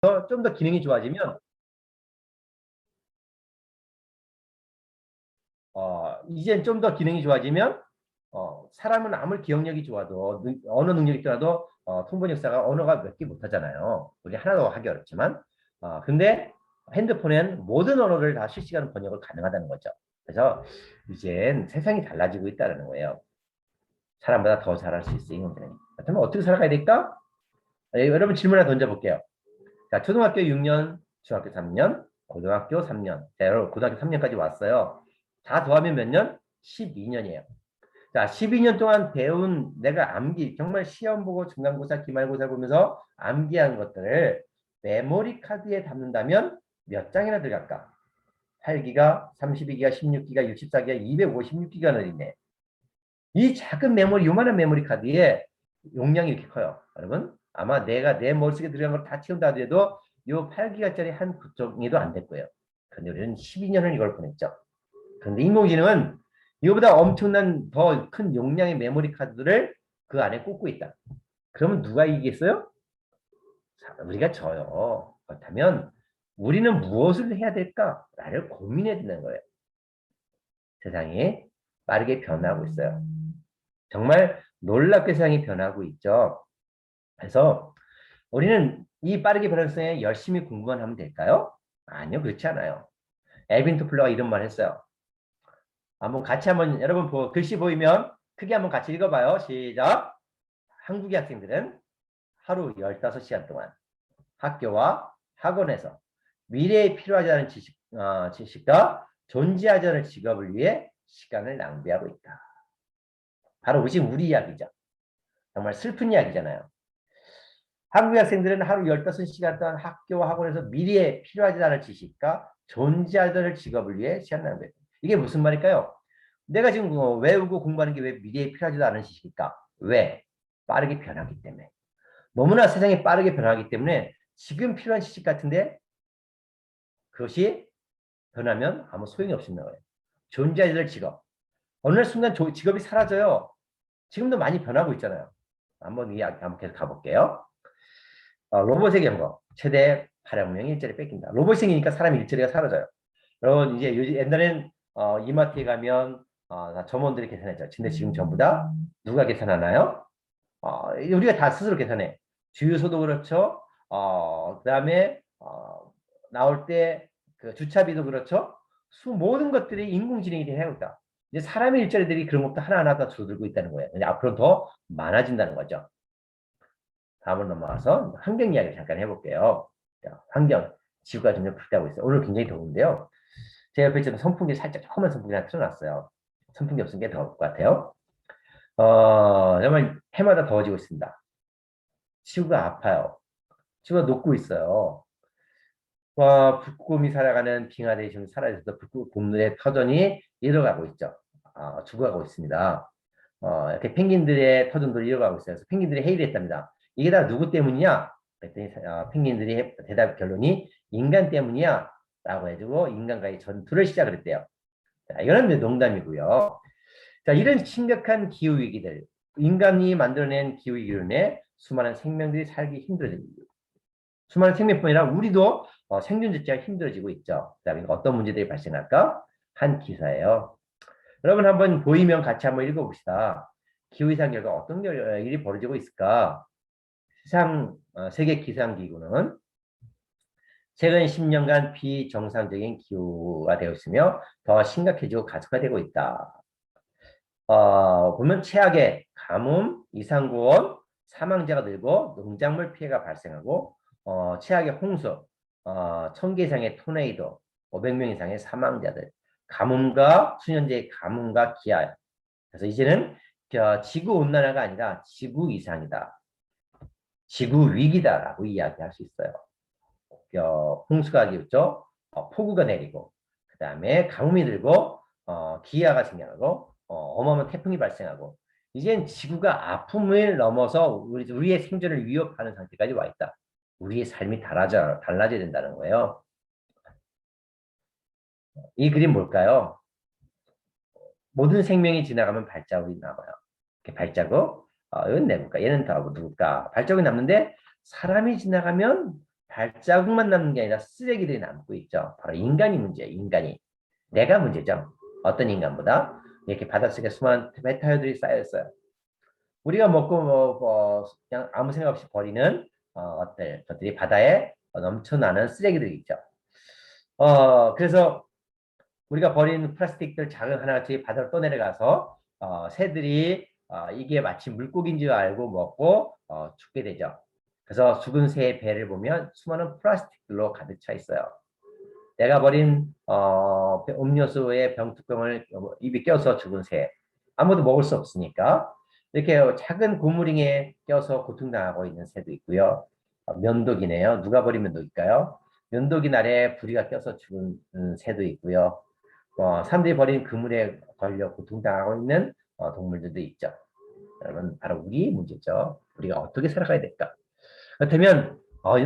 좀 더 기능이 좋아지면 이젠 좀 더 기능이 좋아지면 사람은 아무리 기억력이 좋아도 언어 능력이 있더라도 통번 역사가 언어가 몇 개 못하잖아요. 우리 하나도 하기 어렵지만 근데 핸드폰엔 모든 언어를 다 실시간 번역을 가능하다는 거죠. 그래서 이젠 세상이 달라지고 있다는 거예요. 사람보다 더 잘할 수 있어, 인공지능이. 그렇다면 어떻게 살아가야 될까? 여러분 질문 하나 던져볼게요. 자, 초등학교 6년, 중학교 3년, 고등학교 3년. 자, 여러분 고등학교 3년까지 왔어요. 다 더하면 몇 년? 12년이에요. 자, 12년 동안 배운 내가 암기, 정말 시험 보고 중간고사, 기말고사 보면서 암기한 것들을 메모리 카드에 담는다면 몇 장이나 들어갈까? 8기가, 32기가, 16기가, 64기가, 256기가는 있네. 이 작은 메모리, 요만한 메모리 카드에 용량이 이렇게 커요. 여러분, 아마 내가 내 머릿속에 들어간 걸 다 채운다 하더라도 요 8기가짜리 한 구정이도 안 될 거예요. 근데 우리는 12년을 이걸 보냈죠. 그런데 인공지능은 이거보다 엄청난 더 큰 용량의 메모리 카드를 그 안에 꽂고 있다. 그러면 누가 이기겠어요? 우리가 져요. 그렇다면 우리는 무엇을 해야 될까를 고민해야 되는 거예요. 세상이 빠르게 변하고 있어요. 정말 놀랍게 세상이 변하고 있죠. 그래서 우리는 이 빠르게 변하는 세상에 열심히 공부만 하면 될까요? 아니요, 그렇지 않아요. 에빈 토플러가 이런 말 했어요. 한번 같이 한번 여러분 글씨 보이면 크게 한번 같이 읽어봐요. 시작. 한국의 학생들은 하루 15시간 동안 학교와 학원에서 미래에 필요하지 않은 지식과 존재하지 않을 직업을 위해 시간을 낭비하고 있다. 바로 지금 우리 이야기죠. 정말 슬픈 이야기잖아요. 한국의 학생들은 하루 15시간 동안 학교와 학원에서 미래에 필요하지 않을 지식과 존재하지 않을 직업을 위해 시간을 낭비했다. 이게 무슨 말일까요? 내가 지금 외우고 공부하는 게 왜 미래에 필요하지도 않은 지식일까? 왜? 빠르게 변하기 때문에. 너무나 세상이 빠르게 변하기 때문에 지금 필요한 지식 같은데 그것이 변하면 아무 소용이 없는 거예요. 존재해야 될 직업. 어느 순간 직업이 사라져요. 지금도 많이 변하고 있잖아요. 한번 이야기 한번 계속 가볼게요. 로봇의 경우 최대 발행량 일자리 뺏긴다. 로봇이 생기니까 사람 일자리가 사라져요. 여러분 이제 옛날에는 이마트에 가면 다 점원들이 계산했죠. 근데 지금 전부 다 누가 계산하나요? 우리가 다 스스로 계산해. 주유소도 그렇죠. 그다음에 나올 때 그 주차비도 그렇죠. 모든 것들이 인공지능이 해고 있다. 이제 사람의 일자리들이 그런 것도 하나하나 다 줄어들고 있다는 거예요. 근데 앞으로 더 많아진다는 거죠. 다음으로 넘어가서 환경 이야기를 잠깐 해볼게요. 자, 환경, 지구가 점점 불타고 있어요. 오늘 굉장히 더운데요. 제 옆에 지금 선풍기 살짝 조그만 선풍기 하나 틀어놨어요. 선풍기 없으면 게 더울 것 같아요. 정말 해마다 더워지고 있습니다. 지구가 아파요. 지구가 녹고 있어요. 북극곰이 살아가는 빙하들이 지금 사라져서 북극곰들의 터전이 잃어가고 있죠. 죽어가고 있습니다. 이렇게 펭귄들의 터전도 잃어가고 있어요. 그래서 펭귄들이 회의를 했답니다. 이게 다 누구 때문이냐? 그랬더니 펭귄들이 대답 결론이 인간 때문이야. 라고 해주고 인간과의 전투를 시작을 했대요. 자, 이거는 농담이고요. 자, 이런 심각한 기후위기들, 인간이 만들어낸 기후위기로 인해 수많은 생명들이 살기 힘들어집니다. 수많은 생명뿐 아니라 우리도 생존 자체가 힘들어지고 있죠. 그다음에 어떤 문제들이 발생할까? 한 기사예요. 여러분 한번 보이면 같이 한번 읽어봅시다. 기후이상 결과 어떤 일이 벌어지고 있을까? 세계 기상기구는 최근 10년간 비정상적인 기후가 되어 있으며 더 심각해지고 가속화되고 있다. 보면 최악의 가뭄, 이상고온, 사망자가 늘고 농작물 피해가 발생하고 최악의 홍수, 1000개 이상의 토네이도, 500명 이상의 사망자들, 가뭄과 수년제의 가뭄과 기아. 그래서 이제는 지구 온난화가 아니라 지구 이상이다. 지구 위기다라고 이야기할 수 있어요. 홍수가 있죠. 폭우가 내리고, 그 다음에 가뭄이 들고, 기아가 생겨나고, 어마어마한 태풍이 발생하고, 이젠 지구가 아픔을 넘어서 우리의 생존을 위협하는 상태까지 와 있다. 우리의 삶이 달라져야 된다는 거예요. 이 그림 뭘까요? 모든 생명이 지나가면 발자국이 남아요. 발자국, 이건 내볼까? 얘는 다 누굴까? 발자국이 남는데 사람이 지나가면 발자국만 남는 게 아니라 쓰레기들이 남고 있죠. 바로 인간이 문제예요. 인간이. 내가 문제죠. 어떤 인간보다 이렇게 바닷속에 수많은 메타유들이 쌓여 있어요. 우리가 먹고 그냥 아무 생각 없이 버리는 어떤 것들이 바다에 넘쳐나는 쓰레기들이 있죠. 그래서 우리가 버린 플라스틱들 작은 하나같이 바다로 떠내려가서 새들이 이게 마치 물고기인 줄 알고 먹고 죽게 되죠. 그래서 죽은 새의 배를 보면 수많은 플라스틱들로 가득 차 있어요. 내가 버린 음료수에 병뚜껑을 입에 껴서 죽은 새. 아무도 먹을 수 없으니까 이렇게 작은 고무링에 껴서 고통당하고 있는 새도 있고요. 면도기네요. 누가 버린 면도기일까요? 면도기 날에 부리가 껴서 죽은 새도 있고요. 사람들이 버린 그물에 걸려 고통당하고 있는 동물들도 있죠. 여러분, 바로 우리 문제죠. 우리가 어떻게 살아가야 될까? 그렇다면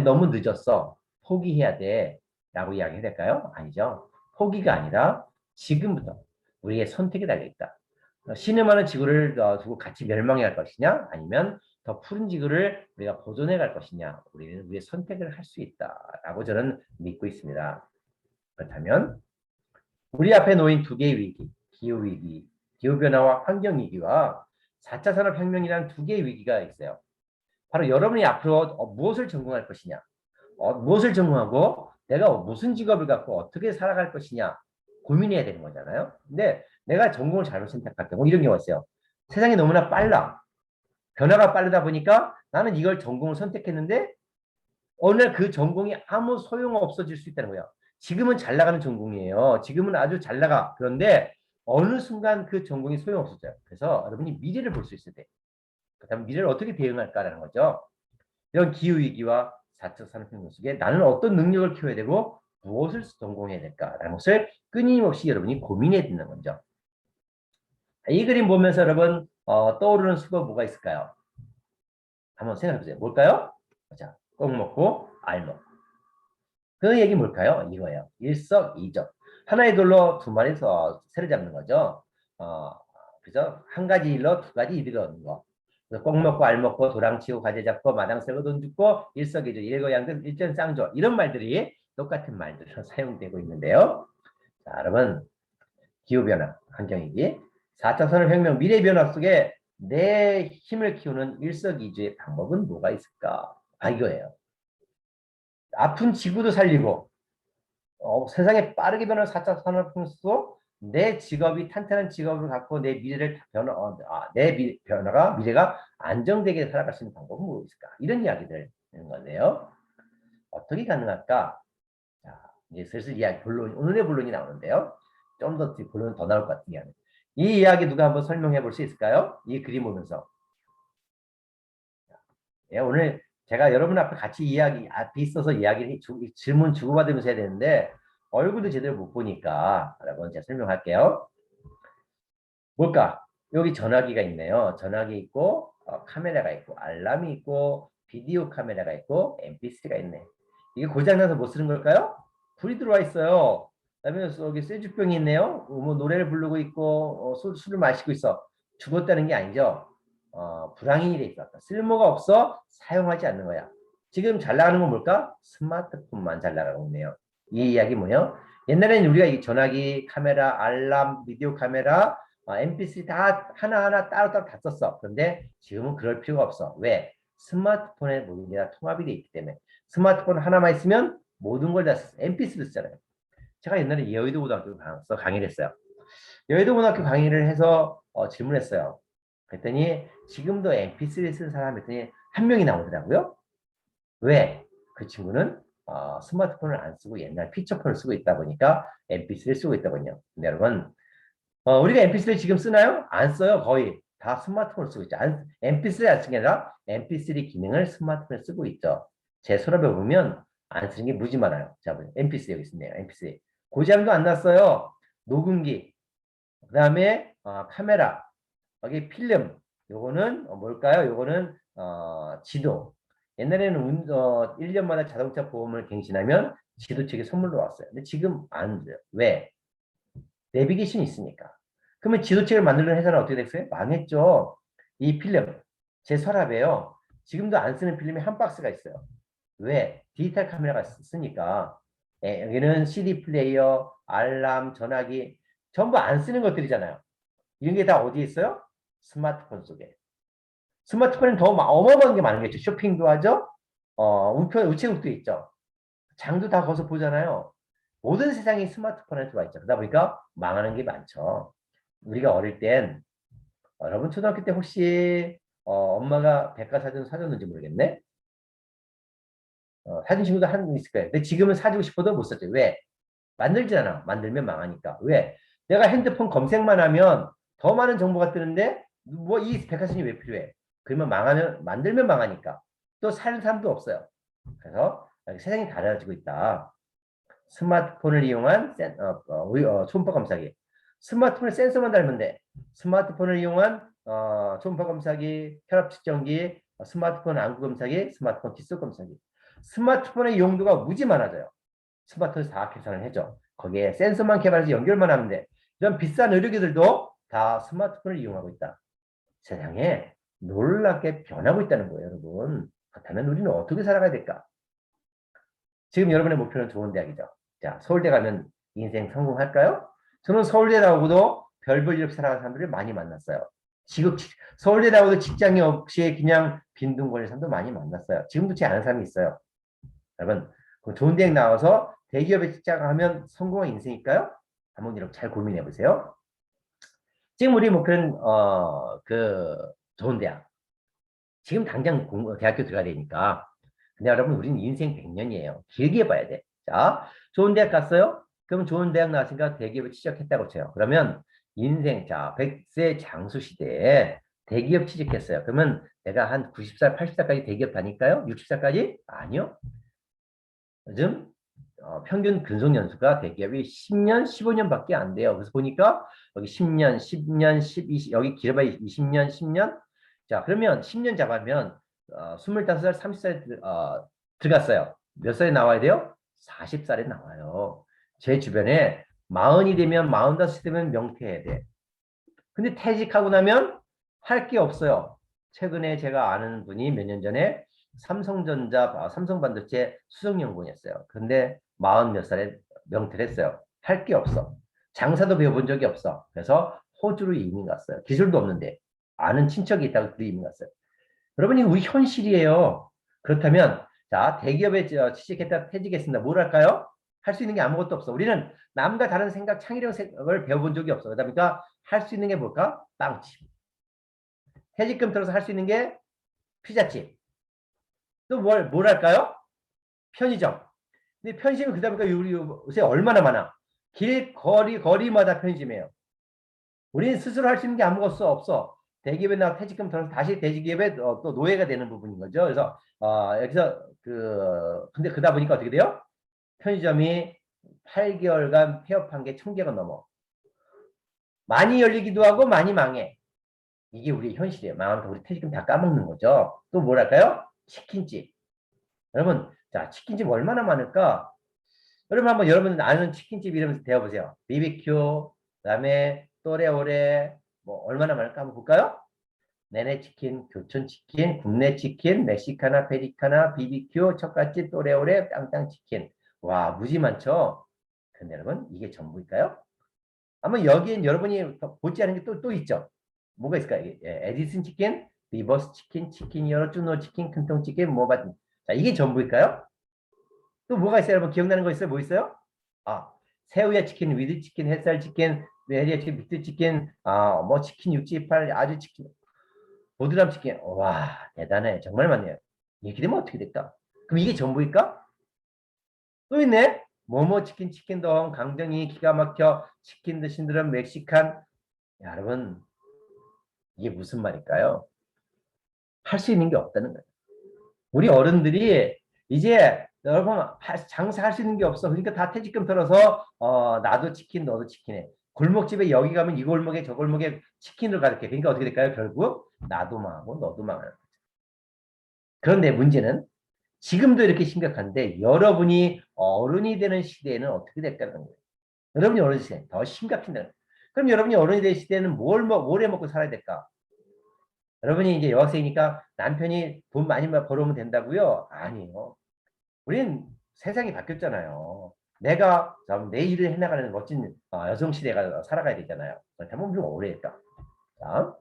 너무 늦었어. 포기해야 돼. 라고 이야기해야 될까요? 아니죠. 포기가 아니라 지금부터 우리의 선택이 달려있다. 신음하는 지구를 두고 같이 멸망해 갈 것이냐? 아니면 더 푸른 지구를 우리가 보존해 갈 것이냐? 우리는 우리의 선택을 할 수 있다라고 저는 믿고 있습니다. 그렇다면 우리 앞에 놓인 두 개의 위기, 기후위기, 기후변화와 환경위기와 4차 산업혁명이라는 두 개의 위기가 있어요. 바로 여러분이 앞으로 무엇을 전공할 것이냐, 무엇을 전공하고 내가 무슨 직업을 갖고 어떻게 살아갈 것이냐 고민해야 되는 거잖아요. 근데 내가 전공을 잘못 선택할 경우 이런 경우가 있어요. 세상이 너무나 빨라. 변화가 빠르다 보니까 나는 이걸 전공을 선택했는데 어느 날 그 전공이 아무 소용 없어질 수 있다는 거예요. 지금은 잘 나가는 전공이에요. 지금은 아주 잘 나가. 그런데 어느 순간 그 전공이 소용없어져요. 그래서 여러분이 미래를 볼 수 있어야 돼. 그다음 미래를 어떻게 대응할까라는 거죠. 이런 기후위기와 4차 산업혁명 속에 나는 어떤 능력을 키워야 되고 무엇을 전공해야 될까라는 것을 끊임없이 여러분이 고민해야 되는 거죠. 이 그림 보면서 여러분 떠오르는 수가 뭐가 있을까요? 한번 생각해 보세요. 뭘까요? 자, 꼭 먹고 알 먹고. 그 얘기 뭘까요? 이거예요. 일석이조. 하나의 돌로 두 마리에서 새를 잡는 거죠. 그죠? 한 가지 일로 두 가지 이득을 얻는 거. 꼭 먹고 알 먹고 도랑치고 과제 잡고 마당 쓸고 돈 줍고 일석이조 일거양득 일전쌍조 이런 말들이 똑같은 말들로 사용되고 있는데요. 자, 여러분 기후변화, 환경위기, 4차 산업혁명 미래변화 속에 내 힘을 키우는 일석이조의 방법은 뭐가 있을까? 이거예요. 아픈 지구도 살리고 세상에 빠르게 변하는 4차 산업혁명 속도 내 직업이 탄탄한 직업을 갖고 내 미래를 변화가 미래가 안정되게 살아갈 수 있는 방법은 무엇 있을까? 이런 이야기들 하는 건데요. 어떻게 가능할까? 자, 이제 슬슬 이야기 오늘의 본론이 나오는데요. 좀 더 본론이 더 나올 것 같은 이야기. 이 이야기 누가 한번 설명해 볼 수 있을까요? 이 그림 보면서. 예, 오늘 제가 여러분 앞에 같이 이야기 앞에 있어서 질문 주고받으면서 해야 되는데 얼굴도 제대로 못 보니까 여러분 제가 설명할게요. 뭘까? 여기 전화기가 있네요. 전화기 있고 카메라가 있고 알람이 있고 비디오 카메라가 있고 mp3가 있네. 이게 고장나서 못 쓰는 걸까요? 불이 들어와 있어요. 그다음에 여기 쇠주병이 있네요. 뭐 노래를 부르고 있고 술을 마시고 있어. 죽었다는 게 아니죠. 불황이 돼 있었다. 쓸모가 없어 사용하지 않는 거야. 지금 잘 나가는 건 뭘까? 스마트폰만 잘 나가고 있네요. 이 이야기 뭐예요? 옛날에는 우리가 이 전화기, 카메라, 알람, 비디오 카메라, mp3 다 하나하나 따로따로 다 썼어. 그런데 지금은 그럴 필요가 없어. 왜? 스마트폰에 모든 게 다 통합이 돼 있기 때문에. 스마트폰 하나만 있으면 모든 걸 다 썼어. mp3도 쓰잖아요. 제가 옛날에 여의도 고등학교 가서 강의를 했어요. 여의도 고등학교 강의를 해서 질문했어요. 그랬더니 지금도 mp3 쓰는 사람 했더니 한 명이 나오더라고요. 왜? 그 친구는 스마트폰을 안 쓰고 옛날 피처폰을 쓰고 있다 보니까 mp3를 쓰고 있다군요. 근데 여러분 우리가 mp3 지금 쓰나요? 안 써요. 거의 다 스마트폰을 쓰고 있죠. mp3 안 쓰는 게 아니라 mp3 기능을 스마트폰에 쓰고 있죠. 제 서랍에 보면 안 쓰는 게 무지 많아요. 자, mp3 여기 있네요. mp3 고장도 안 났어요. 녹음기, 그 다음에 카메라, 여기 필름, 요거는 뭘까요? 요거는 지도. 옛날에는 1년마다 자동차 보험을 갱신하면 지도책이 선물로 왔어요. 근데 지금 안 돼요. 왜? 내비게이션이 있으니까. 그러면 지도책을 만들던 회사는 어떻게 됐어요? 망했죠. 이 필름, 제 서랍에요. 지금도 안 쓰는 필름이 한 박스가 있어요. 왜? 디지털 카메라가 쓰니까. 예, 여기는 CD 플레이어, 알람, 전화기 전부 안 쓰는 것들이잖아요. 이런 게 다 어디에 있어요? 스마트폰 속에. 스마트폰은 더 어마어마한 게 많은 게 있죠. 쇼핑도 하죠. 우체국도 있죠. 장도 다 거기서 보잖아요. 모든 세상이 스마트폰에 들어와 있죠. 그러다 보니까 망하는 게 많죠. 우리가 어릴 땐 여러분 초등학교 때 혹시 엄마가 백과사전 사줬는지 모르겠네. 사준 친구도 한 분 있을 거예요. 근데 지금은 사주고 싶어도 못 사죠. 왜? 만들잖아. 만들면 망하니까. 왜? 내가 핸드폰 검색만 하면 더 많은 정보가 뜨는데 뭐 이 백과사전이 왜 필요해? 그러면 망하면 만들면 망하니까. 또 사는 사람도 없어요. 그래서 세상이 달라지고 있다. 스마트폰을 이용한 초음파 검사기. 스마트폰에 센서만 달면 돼. 스마트폰을 이용한 초음파 검사기, 혈압 측정기, 스마트폰 안구 검사기, 스마트폰 뒷속 검사기. 스마트폰의 용도가 무지 많아져요. 스마트폰에서 다 계산을 해줘. 거기에 센서만 개발해서 연결만 하면 돼. 이런 비싼 의료기들도 다 스마트폰을 이용하고 있다. 세상에 놀랍게 변하고 있다는 거예요, 여러분. 그렇다면 우리는 어떻게 살아가야 될까? 지금 여러분의 목표는 좋은 대학이죠. 자, 서울대 가면 인생 성공할까요? 저는 서울대 나오고도 별 볼 일 없이 살아가는 사람들을 많이 만났어요. 서울대 나오고도 직장이 없이 그냥 빈둥거리는 사람도 많이 만났어요. 지금도 제 아는 사람이 있어요. 여러분, 좋은 대학 나와서 대기업에 직장하면 성공한 인생일까요? 한번 여러분 잘 고민해 보세요. 지금 우리 목표는 좋은 대학. 지금 당장 대학교 들어가야 되니까. 근데 여러분 우리는 인생 100년이에요. 길게 봐야 돼. 자, 좋은 대학 갔어요? 그럼 좋은 대학 나왔으니까 대기업에 취직했다고 쳐요. 그러면 인생, 자, 100세 장수 시대에 대기업 취직했어요. 그러면 내가 한 90살, 80살까지 대기업 다닐까요? 60살까지? 아니요. 요즘 평균 근속 연수가 대기업이 10년, 15년밖에 안 돼요. 그래서 보니까 여기 10년, 10년, 12, 여기 길어봐야 20년, 10년. 자, 그러면 10년 잡으면 25살, 30살에 들어갔어요. 몇 살에 나와야 돼요? 40살에 나와요. 제 주변에 40이 되면 45이 되면 명퇴해야 돼. 근데 퇴직하고 나면 할 게 없어요. 최근에 제가 아는 분이 몇 년 전에 삼성반도체 수석연구원이었어요. 근데 40몇 살에 명퇴를 했어요. 할 게 없어. 장사도 배워본 적이 없어. 그래서 호주로 이민 갔어요. 기술도 없는데 아는 친척이 있다고 이민 갔어요. 여러분이 우리 현실이에요. 그렇다면 자 대기업에 취직했다 퇴직했습니다. 뭘 할까요? 할 수 있는 게 아무것도 없어. 우리는 남과 다른 생각, 창의력을 배워본 적이 없어. 그러다 보니까 할 수 있는 게 뭘까? 빵집. 퇴직금 들어서 할 수 있는 게 피자집. 또 뭘 할까요? 편의점. 근데 편의점이 그러다 보니까 우리 요새 얼마나 많아. 거리마다 편의점이에요. 우리는 스스로 할 수 있는 게 아무것도 없어. 대기업에 나와 퇴직금 들어서 다시 대기업에 또 노예가 되는 부분인 거죠. 그래서 여기서 근데 그러다 보니까 어떻게 돼요? 편의점이 8개월간 폐업한 게 1000개가 넘어. 많이 열리기도 하고 많이 망해. 이게 우리의 현실이에요. 망하면 우리 퇴직금 다 까먹는 거죠. 또 뭐랄까요? 치킨집. 여러분, 자, 치킨집 얼마나 많을까? 여러분 한번 여러분 아는 치킨집 이름 대어보세요. BBQ, 그다음에 또레오레, 뭐 얼마나 많을까 한번 볼까요? 네네치킨, 교촌치킨, 국내치킨, 멕시카나, 페리카나, BBQ, 척갓집, 또레오레, 땅땅치킨. 와, 무지 많죠? 근데 여러분, 이게 전부일까요? 아마 여기엔 여러분이 보지 않은 게 또 있죠? 뭐가 있을까요? 에디슨 치킨, 리버스 치킨, 치킨이어로, 쭈노 치킨, 큰통 치킨, 뭐가, 자, 이게 전부일까요? 또 뭐가 있어요? 여러분 기억나는 거 있어요? 뭐 있어요? 아, 새우야 치킨, 위드 치킨, 햇살 치킨, 메리야 치킨, 비트 치킨, 뭐 치킨, 육지팔, 아주 치킨, 보드람 치킨. 와, 대단해. 정말 많네요. 이렇게 되면 어떻게 될까? 그럼 이게 전부일까? 또 있네. 모모 치킨, 치킨동, 강정이 기가 막혀, 치킨 드신 분들은 멕시칸. 야, 여러분, 이게 무슨 말일까요? 할 수 있는 게 없다는 거예요. 우리 어른들이 이제 여러분 장사할 수 있는 게 없어. 그러니까 다 퇴직금 털어서 나도 치킨 너도 치킨해. 골목집에 여기 가면 이 골목에 저 골목에 치킨을 가득해. 그러니까 어떻게 될까요? 결국 나도 망하고 너도 망하는 거죠. 그런데 문제는 지금도 이렇게 심각한데 여러분이 어른이 되는 시대에는 어떻게 될까는 거예요. 여러분이 어른이 시대 더 심각해진다. 그럼 여러분이 어른이 되는 시대에는 뭘 해 먹고 살아야 될까? 여러분이 이제 여학생이니까 남편이 돈 많이 벌어오면 된다고요? 아니에요. 우린 세상이 바뀌었잖아요. 내가 내 일을 해나가는 멋진 여성 시대가 살아가야 되잖아요. 그렇다면 좀 오래했다. 자,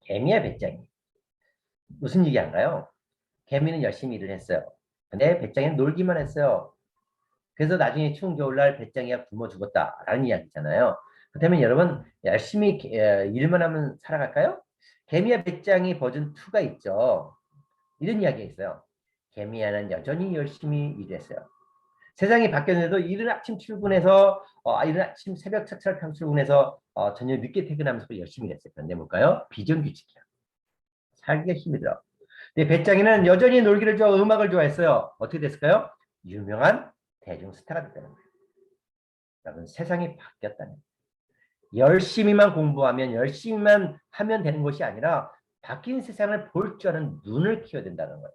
개미의 배짱이. 무슨 얘기한가요? 개미는 열심히 일을 했어요. 근데 배짱이는 놀기만 했어요. 그래서 나중에 추운 겨울날 배짱이가 굶어 죽었다라는 이야기잖아요. 그렇다면 여러분 열심히 일만 하면 살아갈까요? 개미와 배짱이 버전 2가 있죠. 이런 이야기가 있어요. 개미야는 여전히 열심히 일했어요. 세상이 바뀌었는데도 이른 아침 출근해서 이른 아침 새벽 착착 출근해서 저녁 늦게 퇴근하면서 열심히 일했어요. 그런데 뭘까요? 비정규직이야. 살기가 힘이 들어. 근데 배짱이는 여전히 놀기를 좋아하고 음악을 좋아했어요. 어떻게 됐을까요? 유명한 대중 스타가 됐다는 거예요. 여러분 세상이 바뀌었다는 거예요. 열심히만 공부하면 열심히만 하면 되는 것이 아니라 바뀐 세상을 볼 줄 아는 눈을 키워야 된다는 거예요.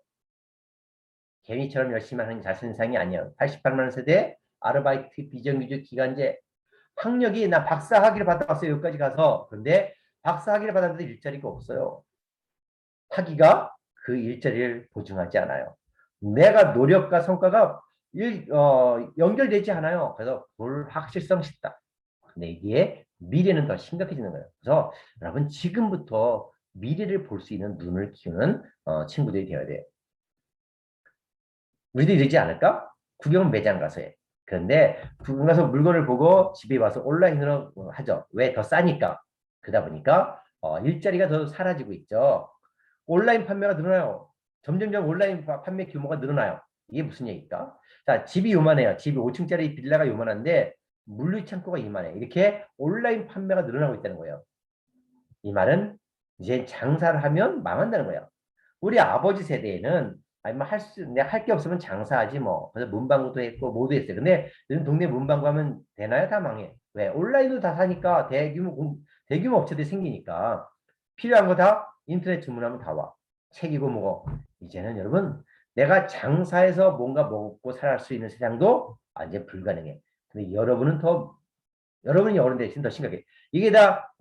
개미처럼 열심히 하는 자신상이 아니에요. 88만 원 세대 아르바이트 비정규직 기간제 학력이 나 박사 학위를 받아왔어요. 여기까지 가서. 그런데 박사 학위를 받았는데 일자리가 없어요. 학위가 그 일자리를 보증하지 않아요. 내가 노력과 성과가 연결되지 않아요. 그래서 불확실성 싶다. 근데 이게 미래는 더 심각해지는 거예요. 그래서 여러분 지금부터 미래를 볼 수 있는 눈을 키우는 친구들이 되어야 돼요. 우리도 이러지 않을까? 구경 매장 가서 해. 그런데 구경 가서 물건을 보고 집에 와서 온라인으로 하죠. 왜? 더 싸니까. 그러다 보니까 일자리가 더 사라지고 있죠. 온라인 판매가 늘어나요. 점점점 온라인 판매 규모가 늘어나요. 이게 무슨 얘기일까? 자, 집이 요만해요. 집이 5층짜리 빌라가 요만한데 물류창고가 이만해. 이렇게 온라인 판매가 늘어나고 있다는 거예요. 이 말은 이제 장사를 하면 망한다는 거예요. 우리 아버지 세대에는 아니 내가 할 게 없으면 장사하지 뭐. 그래서 문방구도 했고 모두 했어요. 근데 요즘 동네 문방구 하면 되나요? 다 망해. 왜? 온라인으로 다 사니까 대규모 업체들이 생기니까 필요한 거 다 인터넷 주문하면 다 와. 책이고 뭐고. 이제는 여러분 내가 장사해서 뭔가 먹고 살 수 있는 세상도 이제 불가능해. 근데 여러분이 어른 대신 더 심각해. 이게 다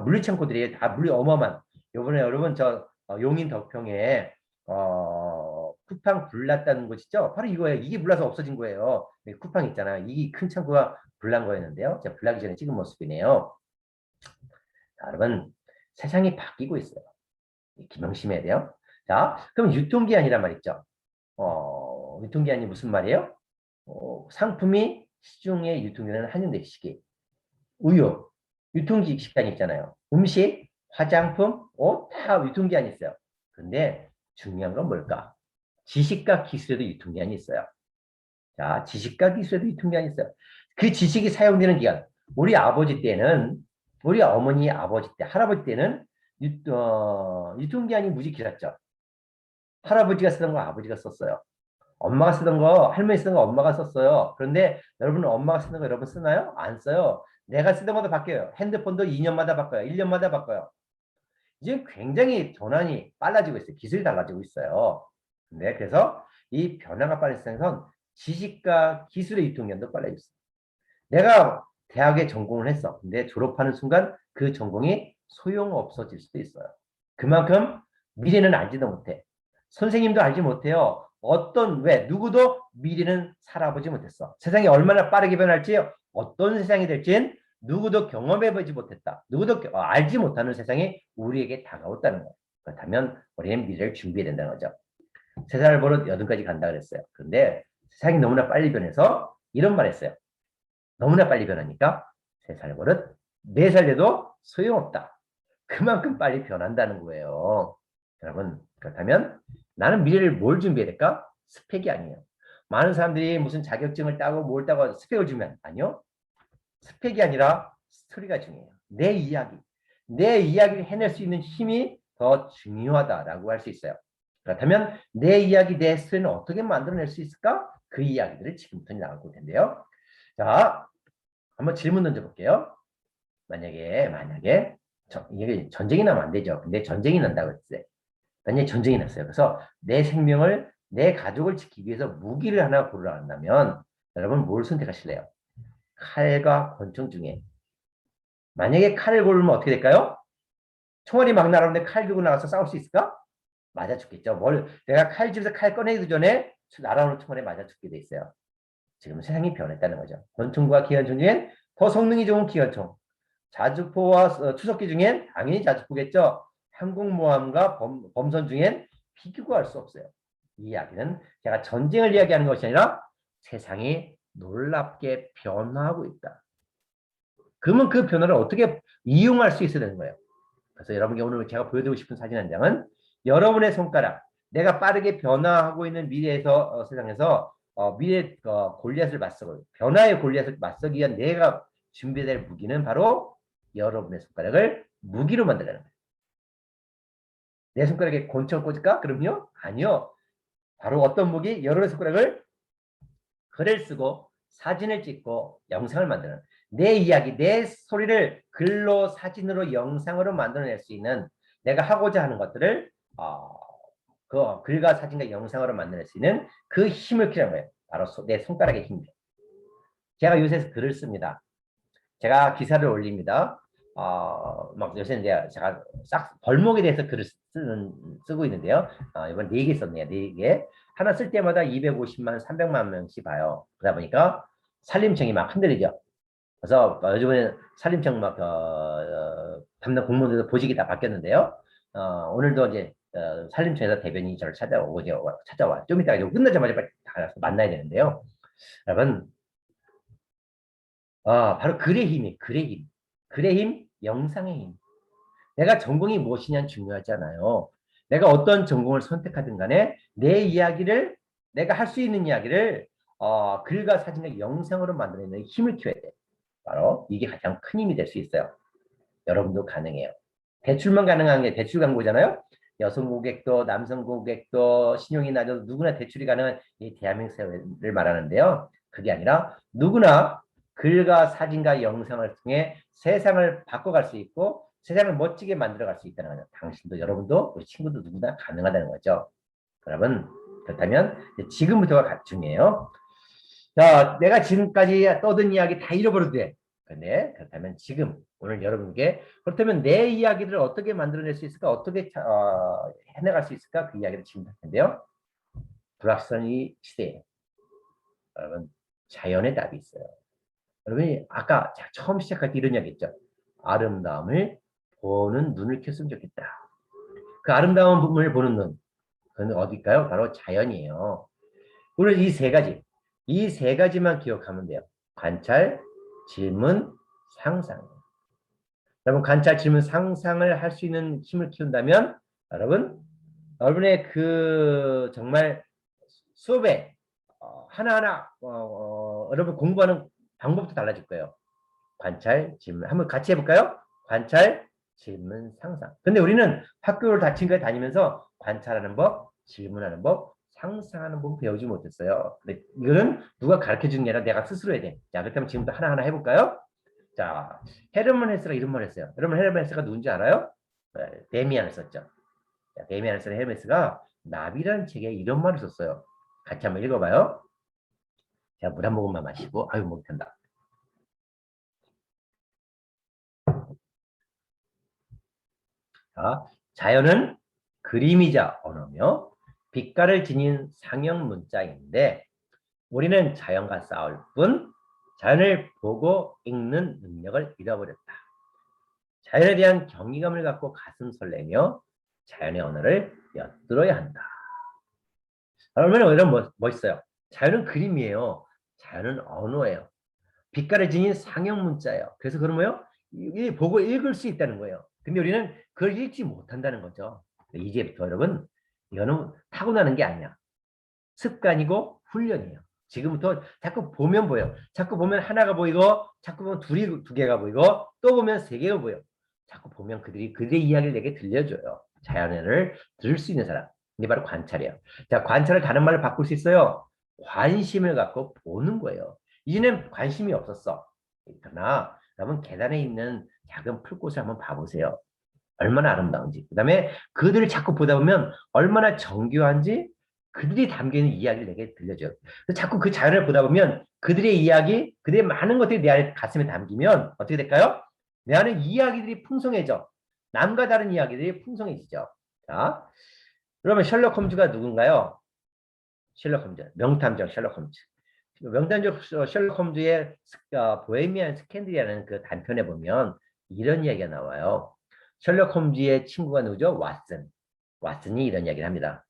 물류창고들이에요. 다 물류 어마어마한. 요번에 여러분 용인 덕평에 쿠팡 불났다는 곳 있죠? 바로 이거예요. 이게 불나서 없어진 거예요. 쿠팡 있잖아요. 이 큰 창고가 불난 거였는데요. 제가 불나기 전에 찍은 모습이네요. 자, 여러분 세상이 바뀌고 있어요. 기명심해야 돼요. 자, 그럼 유통기한이란 말 있죠? 유통기한이 무슨 말이에요? 상품이 시중에 유통되는 한정된 시기. 우유, 유통기한이 있잖아요. 음식, 화장품, 옷, 다 유통기한이 있어요. 근데 중요한 건 뭘까? 지식과 기술에도 유통기한이 있어요. 자, 지식과 기술에도 유통기한이 있어요. 그 지식이 사용되는 기간. 우리 어머니 아버지 때, 할아버지 때는 유통기한이 무지 길었죠. 할아버지가 쓰던 거 아버지가 썼어요. 엄마가 쓰던 거, 할머니 쓰던 거 엄마가 썼어요. 그런데 여러분은 엄마가 쓰는 거 여러분 쓰나요? 안 써요. 내가 쓰던 것도 바뀌어요. 핸드폰도 2년마다 바꿔요. 1년마다 바꿔요. 이제 굉장히 전환이 빨라지고 있어요. 기술이 달라지고 있어요. 네, 그래서 이 변화가 빨리 생선 지식과 기술의 유통기한도 빨라졌어요. 내가 대학에 전공을 했어. 근데 졸업하는 순간 그 전공이 소용없어질 수도 있어요. 그만큼 미래는 알지도 못해. 선생님도 알지 못해요. 왜, 누구도 미래는 살아보지 못했어. 세상이 얼마나 빠르게 변할지, 어떤 세상이 될지는 누구도 경험해보지 못했다. 누구도 알지 못하는 세상이 우리에게 다가왔다는 거예요. 그렇다면 우리는 미래를 준비해야 된다는 거죠. 세상을 보러 여든까지 간다 그랬어요. 그런데 세상이 너무나 빨리 변해서 이런 말 했어요. 너무나 빨리 변하니까 세상을 버릇 4살 돼도 소용없다. 그만큼 빨리 변한다는 거예요. 여러분, 그렇다면 나는 미래를 뭘 준비해야 될까? 스펙이 아니에요. 많은 사람들이 무슨 자격증을 따고 뭘 따고 스펙을 주면 아니요. 스펙이 아니라 스토리가 중요해요. 내 이야기. 내 이야기를 해낼 수 있는 힘이 더 중요하다라고 할 수 있어요. 그렇다면 내 이야기, 내 스토리는 어떻게 만들어낼 수 있을까? 그 이야기들을 지금부터 나눠볼 텐데요. 자, 한번 질문 던져볼게요. 만약에 이게 전쟁이 나면 안 되죠. 근데 전쟁이 난다고 했어요. 만약에 전쟁이 났어요. 그래서 내 생명을, 내 가족을 지키기 위해서 무기를 하나 고르라 한다면 여러분 뭘 선택하실래요? 칼과 권총 중에 만약에 칼을 고르면 어떻게 될까요? 총알이 막 날아오는데 칼 들고 나가서 싸울 수 있을까? 맞아 죽겠죠. 내가 칼 집에서 칼 꺼내기 전에 날아오는 총알에 맞아 죽게 돼 있어요. 지금 세상이 변했다는 거죠. 권총과 기관총 중엔 더 성능이 좋은 기관총, 자주포와 추석기 중엔 당연히 자주포겠죠. 항공모함과 범선 중엔 비교가 할 수 없어요. 이 이야기는 제가 전쟁을 이야기하는 것이 아니라 세상이 놀랍게 변화하고 있다. 그러면 그 변화를 어떻게 이용할 수 있어야 되는 거예요. 그래서 여러분께 오늘 제가 보여드리고 싶은 사진 한 장은 여러분의 손가락, 내가 빠르게 변화하고 있는 미래에서 세상에서 미래 골리앗을 맞서고 변화의 골리앗을 맞서기 위한 내가 준비될 무기는 바로 여러분의 손가락을 무기로 만들라는 거예요. 내 손가락에 권총 꽂을까? 그럼요? 아니요. 바로 어떤 무기? 여러분의 손가락을 글을 쓰고 사진을 찍고 영상을 만드는 내 이야기, 내 소리를 글로, 사진으로, 영상으로 만들어낼 수 있는 내가 하고자 하는 것들을 그 글과 사진과 영상으로 만들어낼 수 있는 그 힘을 키우는 거예요. 바로 내 손가락의 힘이에요. 제가 요새 글을 씁니다. 제가 기사를 올립니다. 막 요새 이제 제가 싹 벌목에 대해서 글을 쓰고 있는데요. 이번 4개 썼네요. 4개. 하나 쓸 때마다 250만, 300만 명씩 봐요. 그러다 보니까 산림청이 막 흔들리죠. 그래서 요즘에 산림청 막 담당 공무원들도 보직이 다 바뀌었는데요. 오늘도 이제 산림청에서 대변인이 저를 찾아와. 좀 이따가 끝나자마자 빨리 만나야 되는데요. 여러분, 바로 글의 힘이, 글의 힘. 글의 힘, 영상의 힘. 내가 전공이 무엇이냐는 중요하지 않아요. 내가 어떤 전공을 선택하든 간에 내 이야기를, 내가 할 수 있는 이야기를 글과 사진과 영상으로 만들어내는 힘을 키워야 돼. 바로 이게 가장 큰 힘이 될 수 있어요. 여러분도 가능해요. 대출만 가능한 게 대출 광고잖아요. 여성 고객도 남성 고객도 신용이 낮아도 누구나 대출이 가능한 이 대한민국 사회를 말하는데요. 그게 아니라 누구나 글과 사진과 영상을 통해 세상을 바꿔갈 수 있고 세상을 멋지게 만들어갈 수 있다는 거죠. 당신도 여러분도 우리 친구도 누구나 가능하다는 거죠. 여러분 그렇다면 지금부터가 중요해요. 자, 내가 지금까지 떠든 이야기 다 잃어버려도 돼. 근데 그렇다면 지금 오늘 여러분께 그렇다면 내 이야기를 어떻게 만들어낼 수 있을까? 어떻게 해나갈 수 있을까? 그 이야기를 지금 할 텐데요. 불확실한 이 시대에 여러분 자연의 답이 있어요. 여러분이 아까 제가 처음 시작할 때 이런 이야기 했죠. 아름다움을 보는 눈을 켰으면 좋겠다. 그 아름다움을 보는 눈, 그건 어딜까요? 바로 자연이에요. 오늘 이 세 가지, 이 세 가지만 기억하면 돼요. 관찰, 질문, 상상. 여러분 관찰, 질문, 상상을 할 수 있는 힘을 키운다면 여러분의 그 정말 수업에 하나하나 여러분 공부하는 방법도 달라질 거예요. 관찰, 질문. 한번 같이 해볼까요? 관찰, 질문, 상상. 근데 우리는 학교를 다 지금까지 다니면서 관찰하는 법, 질문하는 법, 상상하는 법 배우지 못했어요. 근데 이거는 누가 가르쳐 주는 게 아니라 내가 스스로 해야 돼. 자, 그렇다면 지금부터 하나하나 해볼까요? 자, 헤르만 헤스가 이런 말을 했어요. 여러분 헤르만 헤스가 누군지 알아요? 데미안을 썼죠. 자, 데미안을 쓴 헤르만 헤스가 나비라는 책에 이런 말을 썼어요. 같이 한번 읽어봐요. 자, 물 한 모금만 마시고, 아유, 목이 탄다. 자, 자연은 그림이자 언어며 빛깔을 지닌 상형 문자인데 우리는 자연과 싸울 뿐 자연을 보고 읽는 능력을 잃어버렸다. 자연에 대한 경이감을 갖고 가슴 설레며 자연의 언어를 엿들어야 한다. 얼마나 이런 멋있어요. 자연은 그림이에요. 자연은 언어예요. 빛깔을 지닌 상형 문자예요. 그래서 그러면요, 보고 읽을 수 있다는 거예요. 근데 우리는 그걸 읽지 못한다는 거죠. 이제부터 여러분, 이거는 타고나는 게 아니야. 습관이고 훈련이에요. 지금부터 자꾸 보면 보여. 자꾸 보면 하나가 보이고, 자꾸 보면 두 개가 보이고, 또 보면 세 개가 보여. 자꾸 보면 그들의 이야기를 내게 들려줘요. 자연을 들을 수 있는 사람. 이게 바로 관찰이에요. 자, 관찰을 다른 말로 바꿀 수 있어요. 관심을 갖고 보는 거예요. 이제는 관심이 없었어. 그러나 여러분 계단에 있는 작은 풀꽃을 한번 봐보세요. 얼마나 아름다운지. 그 다음에 그들을 자꾸 보다 보면 얼마나 정교한지 그들이 담겨있는 이야기를 내게 들려줘요. 자꾸 그 자연을 보다 보면 그들의 이야기, 그들의 많은 것들이 내 안에 가슴에 담기면 어떻게 될까요? 내 안에 이야기들이 풍성해져. 남과 다른 이야기들이 풍성해지죠. 자, 그러면 셜록 홈즈가 누군가요? 셜록 홈즈, 명탐정 셜록 홈즈. 명탐정 셜록 홈즈의 보헤미안 스캔들이라는 그 단편에 보면 이런 이야기가 나와요. 셜록 홈즈의 친구가 누구죠? 왓슨. 왓슨이 이런 이야기를 합니다.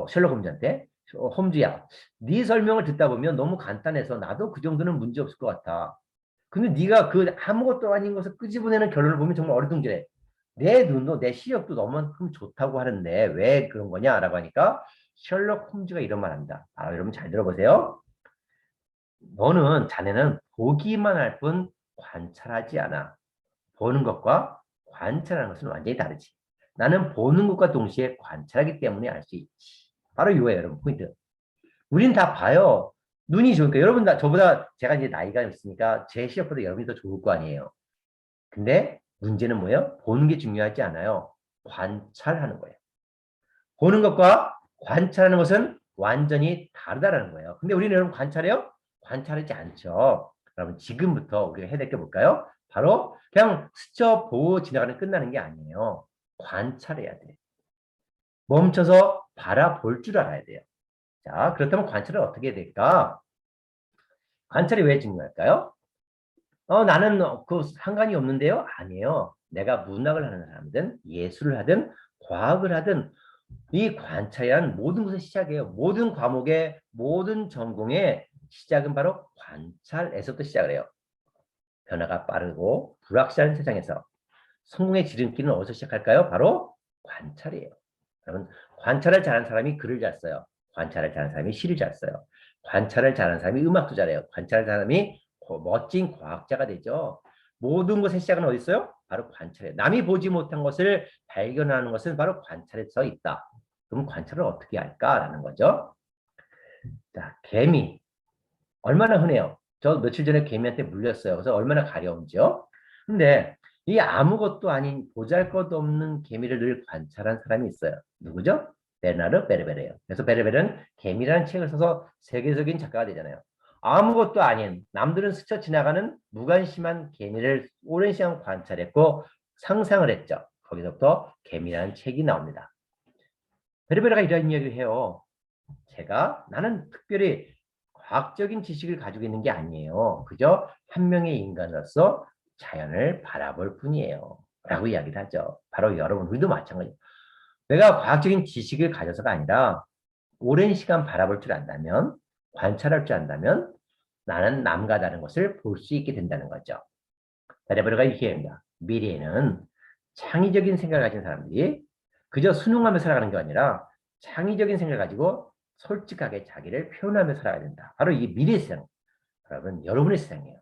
셜록 홈즈한테 홈즈야, 네 설명을 듣다 보면 너무 간단해서 나도 그 정도는 문제 없을 것 같아. 근데 네가 그 아무것도 아닌 것을 끄집어내는 결론을 보면 정말 어리둥절해. 내 눈도 내 시력도 너무만큼 좋다고 하는데 왜 그런 거냐라고 하니까 셜록 홈즈가 이런 말 합니다. 여러분 잘 들어보세요. 자네는 보기만 할 뿐 관찰하지 않아. 보는 것과 관찰하는 것은 완전히 다르지. 나는 보는 것과 동시에 관찰하기 때문에 알 수 있지. 바로 이거예요, 여러분. 포인트. 우린 다 봐요. 눈이 좋으니까. 여러분, 저보다 제가 이제 나이가 있으니까 제 시력보다 여러분이 더 좋을 거 아니에요. 근데 문제는 뭐예요? 보는 게 중요하지 않아요. 관찰하는 거예요. 보는 것과 관찰하는 것은 완전히 다르다는 거예요. 근데 우리는 여러분 관찰해요? 관찰하지 않죠. 여러분 지금부터 우리가 해야 될 게 뭘까요? 바로 그냥 스쳐 보고 지나가는 끝나는 게 아니에요. 관찰해야 돼. 멈춰서 바라볼 줄 알아야 돼요. 자, 그렇다면 관찰을 어떻게 해야 될까? 관찰이 왜 중요할까요? 나는 그 상관이 없는데요? 아니에요. 내가 문학을 하는 사람이든 예술을 하든 과학을 하든 이 관찰이란 모든 것의 시작이에요. 모든 과목의 모든 전공의 시작은 바로 관찰에서부터 시작을 해요. 변화가 빠르고 불확실한 세상에서 성공의 지름길은 어디서 시작할까요? 바로 관찰이에요. 여러분, 관찰을 잘하는 사람이 글을 잘 써요. 관찰을 잘하는 사람이 시를 잘 써요. 관찰을 잘하는 사람이 음악도 잘해요. 관찰을 잘하는 사람이 멋진 과학자가 되죠. 모든 것의 시작은 어디 있어요? 바로 관찰이에요. 남이 보지 못한 것을 발견하는 것은 바로 관찰에서 있다. 그럼 관찰을 어떻게 할까라는 거죠. 자, 개미. 얼마나 흔해요. 저 며칠 전에 개미한테 물렸어요. 그래서 얼마나 가려운지요. 근데 이 아무것도 아닌 보잘것없는 개미를 늘 관찰한 사람이 있어요. 누구죠? 베르나르 베르베르예요. 그래서 베르베르는 개미라는 책을 써서 세계적인 작가가 되잖아요. 아무것도 아닌 남들은 스쳐 지나가는 무관심한 개미를 오랜 시간 관찰했고 상상을 했죠. 거기서부터 개미라는 책이 나옵니다. 베르베르가 이런 이야기를 해요. 나는 특별히 과학적인 지식을 가지고 있는 게 아니에요. 그저 한 명의 인간으로서 자연을 바라볼 뿐이에요. 라고 이야기를 하죠. 바로 여러분, 우리도 마찬가지예요. 내가 과학적인 지식을 가져서가 아니라 오랜 시간 바라볼 줄 안다면, 관찰할 줄 안다면 나는 남과 다른 것을 볼 수 있게 된다는 거죠. 베르베르가 이렇게 합니다. 미래에는 창의적인 생각을 가진 사람들이 그저 순응하며 살아가는 게 아니라 창의적인 생각을 가지고 솔직하게 자기를 표현하며 살아야 된다. 바로 이 미래 세상. 여러분, 여러분의 세상이에요.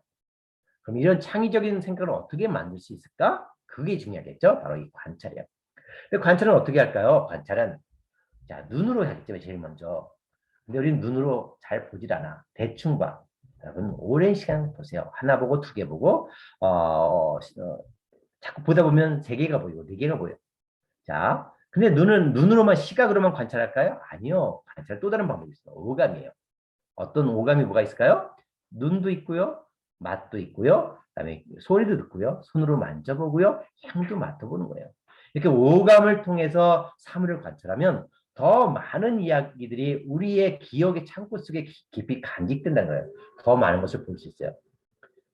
그럼 이런 창의적인 생각을 어떻게 만들 수 있을까? 그게 중요하겠죠? 바로 이 관찰이에요. 근데 관찰은 어떻게 할까요? 관찰은 자, 눈으로 하겠죠, 제일 먼저. 근데 우리는 눈으로 잘 보질 않아. 대충 봐. 여러분, 오랜 시간 보세요. 하나 보고 두 개 보고, 자꾸 보다 보면 세 개가 보이고 네 개가 보여. 자, 근데 눈으로만 시각으로만 관찰할까요? 아니요. 관찰 또 다른 방법이 있어요. 오감이에요. 어떤 오감이 뭐가 있을까요? 눈도 있고요. 맛도 있고요. 그다음에 소리도 듣고요. 손으로 만져보고요. 향도 맡아보는 거예요. 이렇게 오감을 통해서 사물을 관찰하면 더 많은 이야기들이 우리의 기억의 창고 속에 깊이 간직된다는 거예요. 더 많은 것을 볼 수 있어요.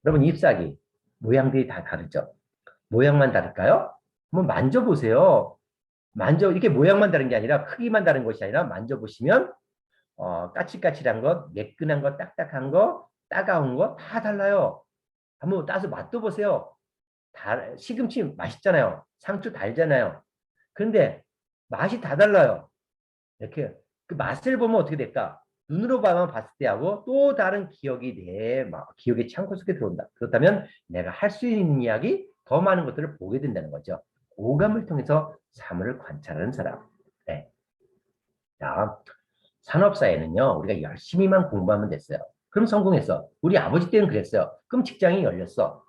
여러분, 잎사귀 모양들이 다 다르죠? 모양만 다를까요? 한번 만져보세요. 이게 모양만 다른 게 아니라 크기만 다른 것이 아니라 만져보시면 까칠까칠한 것, 매끈한 것, 딱딱한 것, 따가운 것 다 달라요. 한번 따서 맛도 보세요. 시금치 맛있잖아요. 상추 달잖아요. 그런데 맛이 다 달라요. 이렇게 그 맛을 보면 어떻게 될까? 눈으로 봐만 봤을 때하고 또 다른 기억이 내 기억의 창고 속에 들어온다. 그렇다면 내가 할 수 있는 이야기 더 많은 것들을 보게 된다는 거죠. 오감을 통해서 사물을 관찰하는 사람. 네. 자, 산업사회는요, 우리가 열심히만 공부하면 됐어요. 그럼 성공했어. 우리 아버지 때는 그랬어요. 그럼 직장이 열렸어.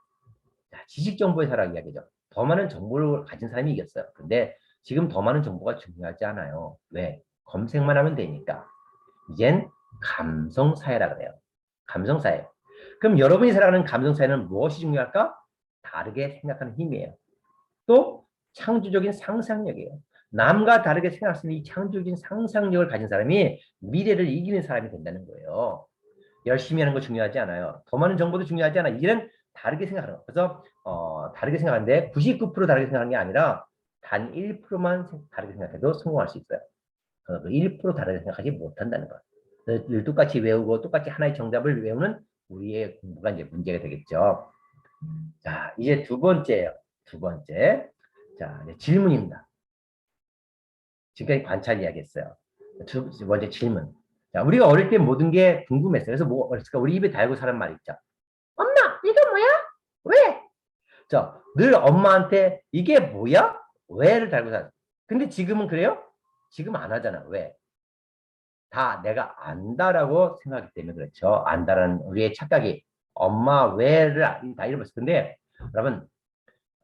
자, 지식정보의 사람 이야기죠. 더 많은 정보를 가진 사람이 이겼어요. 근데 지금 더 많은 정보가 중요하지 않아요. 왜? 검색만 하면 되니까. 이젠 감성사회라 그래요. 감성사회. 그럼 여러분이 살아가는 감성사회는 무엇이 중요할까? 다르게 생각하는 힘이에요. 또 창조적인 상상력이에요. 남과 다르게 생각할 수 있는 이 창조적인 상상력을 가진 사람이 미래를 이기는 사람이 된다는 거예요. 열심히 하는 거 중요하지 않아요. 더 많은 정보도 중요하지 않아. 이제는 다르게 생각하는 거. 그래서 다르게 생각하는데 99% 다르게 생각하는 게 아니라 단 1%만 다르게 생각해도 성공할 수 있어요. 그 1% 다르게 생각하지 못한다는 거. 늘 똑같이 외우고 똑같이 하나의 정답을 외우는 우리의 공부가 이제 문제가 되겠죠. 자, 이제 두 번째예요. 두 번째. 자, 이제 질문입니다. 지금까지 관찰 이야기했어요. 두 번째 질문. 자, 우리가 어릴 때 모든 게 궁금했어요. 그래서 뭐 어렸을까? 우리 입에 달고 사는 말 있죠. 엄마, 이거 뭐야? 왜? 자, 늘 엄마한테 이게 뭐야? 왜를 달고 살아. 근데 지금은 그래요? 지금 안 하잖아. 왜? 다 내가 안다라고 생각하기 때문에 그렇죠. 안다라는 우리의 착각이 엄마 왜를 다 잃어버렸어. 근데 여러분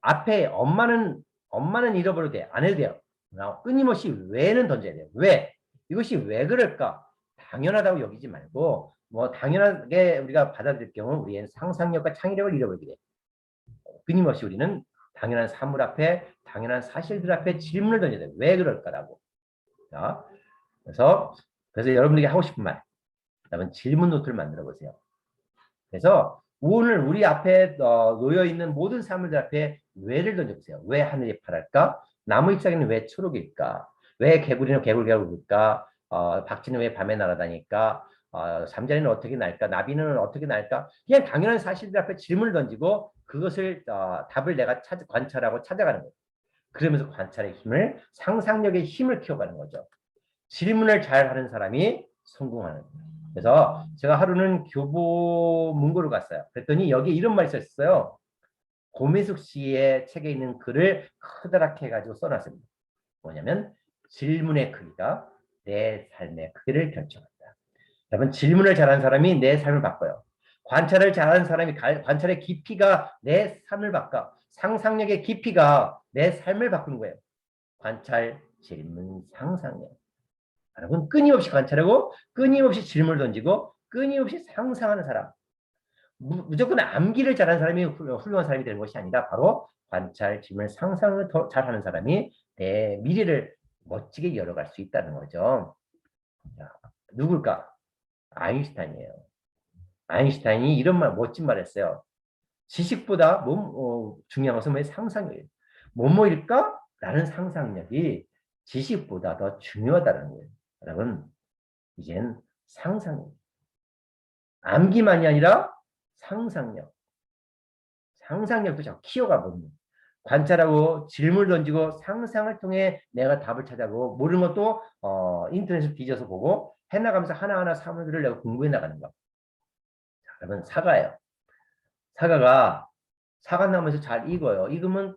앞에 엄마는 잃어버려도 돼. 안 해도 돼요. 끊임없이 왜는 던져야 돼요. 왜? 이것이 왜 그럴까? 당연하다고 여기지 말고 뭐 당연하게 우리가 받아들일 경우 우리의 상상력과 창의력을 잃어버리게 돼. 끊임없이 우리는 당연한 사물 앞에 당연한 사실들 앞에 질문을 던져야 돼요. 왜 그럴까라고. 자, 그래서 여러분들에게 하고 싶은 말. 여러분 질문 노트를 만들어 보세요. 그래서 오늘 우리 앞에 놓여 있는 모든 사물들 앞에 왜를 던져보세요. 왜 하늘이 파랄까? 나무 잎사귀는 왜 초록일까? 왜 개구리는 개굴개굴일까? 박쥐는 왜 밤에 날아다닐까? 잠자리는 어떻게 날까? 나비는 어떻게 날까? 그냥 당연한 사실들 앞에 질문을 던지고 그것을 답을 내가 관찰하고 찾아가는 거예요. 그러면서 관찰의 힘을 상상력의 힘을 키워가는 거죠. 질문을 잘 하는 사람이 성공하는 거예요. 그래서 제가 하루는 교보 문고를 갔어요. 그랬더니 여기 이런 말이 있었어요. 고미숙 씨의 책에 있는 글을 커다랗게 해가지고 써놨습니다. 뭐냐면 질문의 크기가 내 삶의 크기를 결정한다. 여러분 질문을 잘하는 사람이 내 삶을 바꿔요. 관찰을 잘하는 사람이 관찰의 깊이가 내 삶을 바꿔. 상상력의 깊이가 내 삶을 바꾸는 거예요. 관찰, 질문, 상상력. 여러분 끊임없이 관찰하고 끊임없이 질문을 던지고 끊임없이 상상하는 사람. 무조건 암기를 잘하는 사람이 훌륭한 사람이 되는 것이 아니라 바로 관찰, 질문, 상상을 더 잘하는 사람이 내 미래를 멋지게 열어갈 수 있다는 거죠. 자, 누굴까? 아인슈타인이에요. 아인슈타인이 이런 멋진 말 했어요. 지식보다 중요한 것은 왜 상상력이에요. 뭐뭐일까? 라는 상상력이 지식보다 더 중요하다는 거예요. 여러분, 이젠 상상력. 암기만이 아니라 상상력. 상상력도 자꾸 키워가거든요. 관찰하고 질문을 던지고 상상을 통해 내가 답을 찾아보고 모르는 것도 인터넷을 뒤져서 보고 해나가면서 하나하나 사물들을 내가 공부해 나가는 거. 자, 그러면 사과예요. 사과나무에서 잘 익어요. 익으면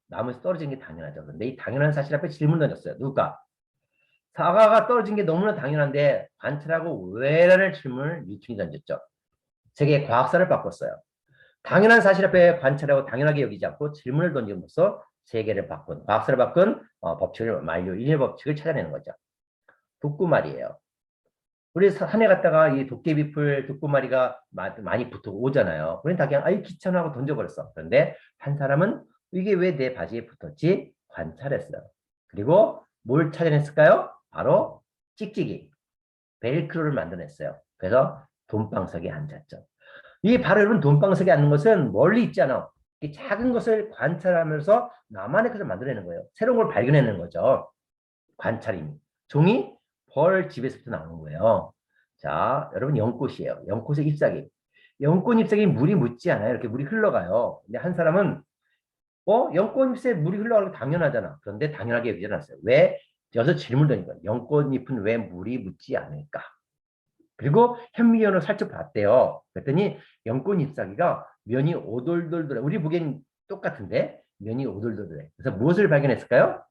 나무에서 떨어지는 게 당연하죠. 근데 이 당연한 사실 앞에 질문 던졌어요. 누가? 사과가 떨어진 게 너무나 당연한데 관찰하고 왜라는 질문을 유충이 던졌죠. 세계 과학사를 바꿨어요. 당연한 사실 앞에 관찰하고 당연하게 여기지 않고 질문을 던짐으로써 세계를 바꾼, 과학사를 바꾼 법칙을 만료, 인일 법칙을 찾아내는 거죠. 독구말이에요. 우리 산에 갔다가 이 도깨비풀 독구마리가 많이 붙어 오잖아요. 우리는 다 그냥 아이 귀찮아하고 던져버렸어. 그런데 한 사람은 이게 왜 내 바지에 붙었지? 관찰했어요. 그리고 뭘 찾아냈을까요? 바로 찍찍이, 벨크로를 만들어냈어요. 그래서 돈방석에 앉았죠. 이 바로 여러분 돈방석에 앉는 것은 멀리 있잖아. 이 작은 것을 관찰하면서 나만의 것을 만들어내는 거예요. 새로운 걸 발견해내는 거죠. 관찰입니다. 종이 벌 집에서부터 나오는 거예요. 자, 여러분 연꽃이에요. 연꽃의 잎사귀. 연꽃 잎사귀 물이 묻지 않아요. 이렇게 물이 흘러가요. 근데 한 사람은 연꽃 잎에 물이 흘러가는 게 당연하잖아. 그런데 당연하게 여기지 않았어요. 왜? 여기서 질문을 드는 거예요. 연꽃 잎은 왜 물이 묻지 않을까? 그리고 현미경으로 살짝 봤대요. 그랬더니 연꽃 잎사귀가 면이 오돌돌돌해. 우리 보기엔 똑같은데 면이 오돌돌돌해. 그래서 무엇을 발견했을까요?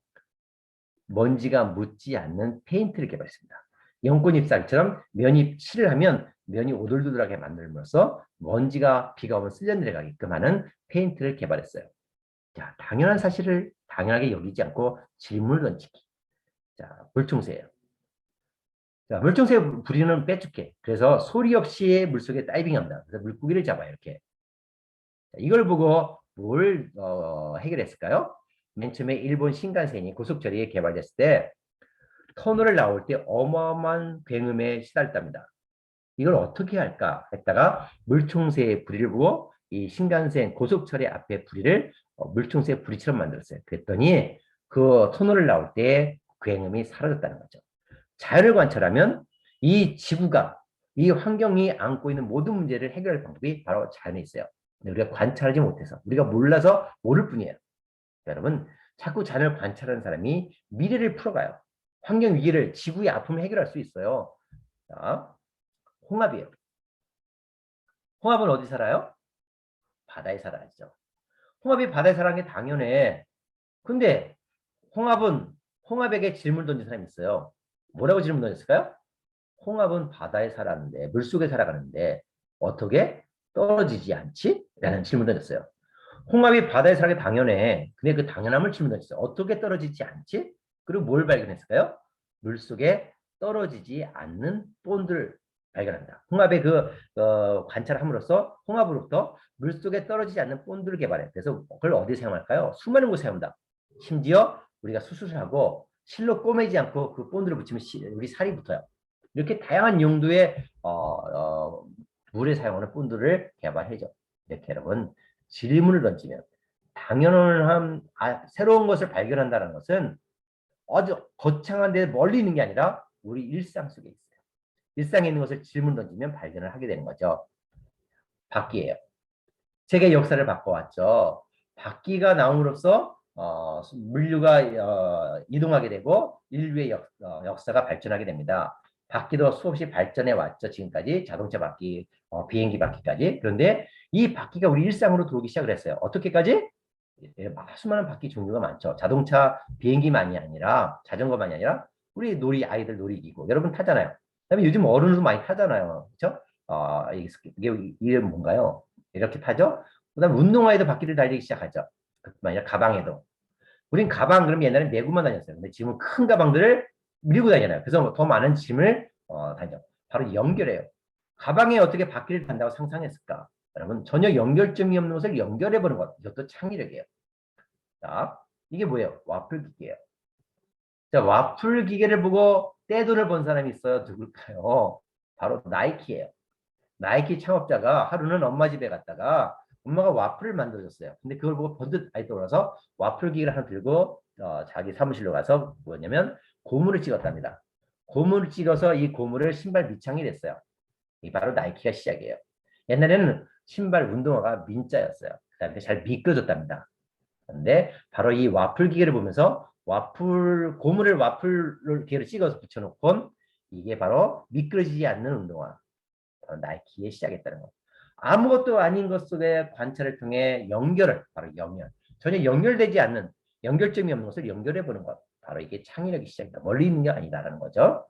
먼지가 묻지 않는 페인트를 개발했습니다. 연꽃 잎사귀처럼 면이 칠을 하면 면이 오돌도돌하게 만들면서 먼지가 비가 오면 쓸려 내려가게끔 하는 페인트를 개발했어요. 자, 당연한 사실을 당연하게 여기지 않고 질문을 던지기. 자, 물총새예요. 자, 물총새 부리는 빼죽해. 그래서 소리 없이 물속에 다이빙한다. 그래서 물고기를 잡아요. 이렇게. 자, 이걸 보고 뭘 해결했을까요? 맨 처음에 일본 신간센이 고속철이 개발됐을 때 터널을 나올 때 어마어마한 굉음에 시달렸답니다. 이걸 어떻게 할까 했다가 물총새의 부리를 보고 이 신간센 고속철의 앞에 부리를 물총새 부리처럼 만들었어요. 그랬더니 그 터널을 나올 때 굉음이 사라졌다는 거죠. 자연을 관찰하면 이 지구가 이 환경이 안고 있는 모든 문제를 해결할 방법이 바로 자연에 있어요. 근데 우리가 관찰하지 못해서 우리가 몰라서 모를 뿐이에요. 여러분 자꾸 자연을 관찰하는 사람이 미래를 풀어가요. 환경 위기를 지구의 아픔을 해결할 수 있어요. 자, 홍합이에요. 홍합은 어디 살아요? 바다에 살아야죠. 홍합이 바다에 살아는 게 당연해. 근데 홍합에게 질문 던진 사람이 있어요. 뭐라고 질문 던졌을까요? 홍합은 바다에 살았는데 물속에 살아가는데 어떻게 떨어지지 않지? 라는 질문 던졌어요. 홍합이 바다에 살아가기 당연해. 근데 그 당연함을 질문 던졌어요. 어떻게 떨어지지 않지? 그리고 뭘 발견했을까요? 물속에 떨어지지 않는 본드를 발견합니다. 홍합의 관찰함으로써 홍합으로부터 물속에 떨어지지 않는 본드를 개발해. 그래서 그걸 어디에 사용할까요? 수많은 곳에 사용합니다. 심지어 우리가 수술을 하고 실로 꼬매지 않고 그 본드를 붙이면 우리 살이 붙어요. 이렇게 다양한 용도의 물에 사용하는 본드를 개발해줘. 이렇게 여러분 질문을 던지면 당연한 새로운 것을 발견한다는 것은 아주 거창한 데 멀리 있는 게 아니라 우리 일상 속에 있어요. 일상에 있는 것을 질문 던지면 발견을 하게 되는 거죠. 바퀴예요. 세계 역사를 바꿔왔죠. 바퀴가 나옴으로써 물류가 이동하게 되고 인류의 역사가 발전하게 됩니다. 바퀴도 수없이 발전해 왔죠. 지금까지 자동차 바퀴, 비행기 바퀴까지. 그런데 이 바퀴가 우리 일상으로 들어오기 시작을 했어요. 어떻게까지? 수많은 바퀴 종류가 많죠. 자동차, 비행기만이 아니라 자전거만이 아니라 우리 아이들 놀이기구 여러분 타잖아요. 그다음에 요즘 어른도 많이 타잖아요. 그렇죠? 이게 뭔가요? 이렇게 타죠. 그다음에 운동화에도 바퀴를 달리기 시작하죠. 그뿐만 아니라 가방에도. 우린 가방 그러면 옛날에 메고만 다녔어요. 근데 지금은 큰 가방들을 밀고 다니잖아요. 그래서 더 많은 짐을 다녀. 바로 연결해요. 가방에 어떻게 바퀴를 단다고 상상했을까? 여러분 전혀 연결점이 없는 것을 연결해보는 것. 이것도 창의력이에요. 자, 이게 뭐예요? 와플 기계예요. 자, 와플 기계를 보고 떼돈을 번 사람이 있어요. 누굴까요? 바로 나이키예요. 나이키 창업자가 하루는 엄마 집에 갔다가 엄마가 와플을 만들어줬어요. 근데 그걸 보고 번뜩 아이 떠올라서 와플 기계를 하나 들고 자기 사무실로 가서 뭐냐면 고무를 찍었답니다. 고무를 찍어서 이 고무를 신발 밑창이 됐어요. 이 바로 나이키가 시작이에요. 옛날에는 신발 운동화가 민자였어요. 그 다음에 잘 미끄러졌답니다. 근데 바로 이 와플 기계를 보면서 고무를 와플 기계로 찍어서 붙여놓고 이게 바로 미끄러지지 않는 운동화. 나이키의 시작했다는 것. 아무것도 아닌 것 속에 관찰을 통해 바로 연결. 전혀 연결되지 않는, 연결점이 없는 것을 연결해 보는 것. 바로 이게 창의력이 시작이다. 멀리 있는 게 아니다라는 거죠.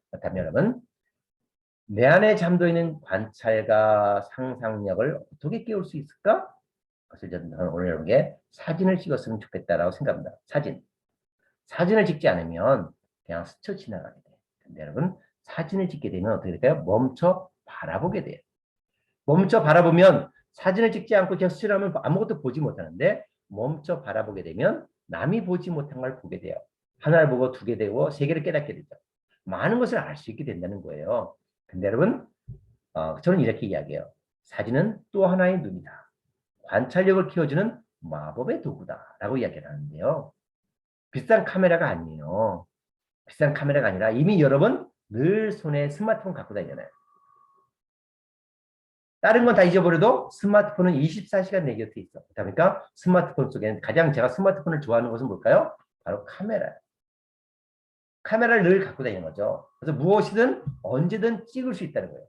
그렇다면 여러분, 내 안에 잠도 있는 관찰과 상상력을 어떻게 깨울 수 있을까? 그래서 저는 오늘 여러분께 사진을 찍었으면 좋겠다라고 생각합니다. 사진을 찍지 않으면 그냥 스쳐 지나가게 돼요. 근데 여러분, 사진을 찍게 되면 어떻게 될까요? 멈춰 바라보게 돼요. 멈춰 바라보면 사진을 찍지 않고 계속 스치라면 아무것도 보지 못하는데 멈춰 바라보게 되면 남이 보지 못한 걸 보게 돼요. 하나를 보고 두 개 되고 세 개를 깨닫게 되죠. 많은 것을 알 수 있게 된다는 거예요. 근데 여러분, 저는 이렇게 이야기해요. 사진은 또 하나의 눈이다. 관찰력을 키워주는 마법의 도구다라고 이야기를 하는데요. 비싼 카메라가 아니에요. 비싼 카메라가 아니라 이미 여러분 늘 손에 스마트폰 갖고 다니잖아요. 다른 건 다 잊어버려도 스마트폰은 24시간 내 곁에 있어. 그러니까 스마트폰 속에는 가장 제가 스마트폰을 좋아하는 것은 뭘까요? 바로 카메라예요. 카메라를 늘 갖고 다니는 거죠. 그래서 무엇이든 언제든 찍을 수 있다는 거예요.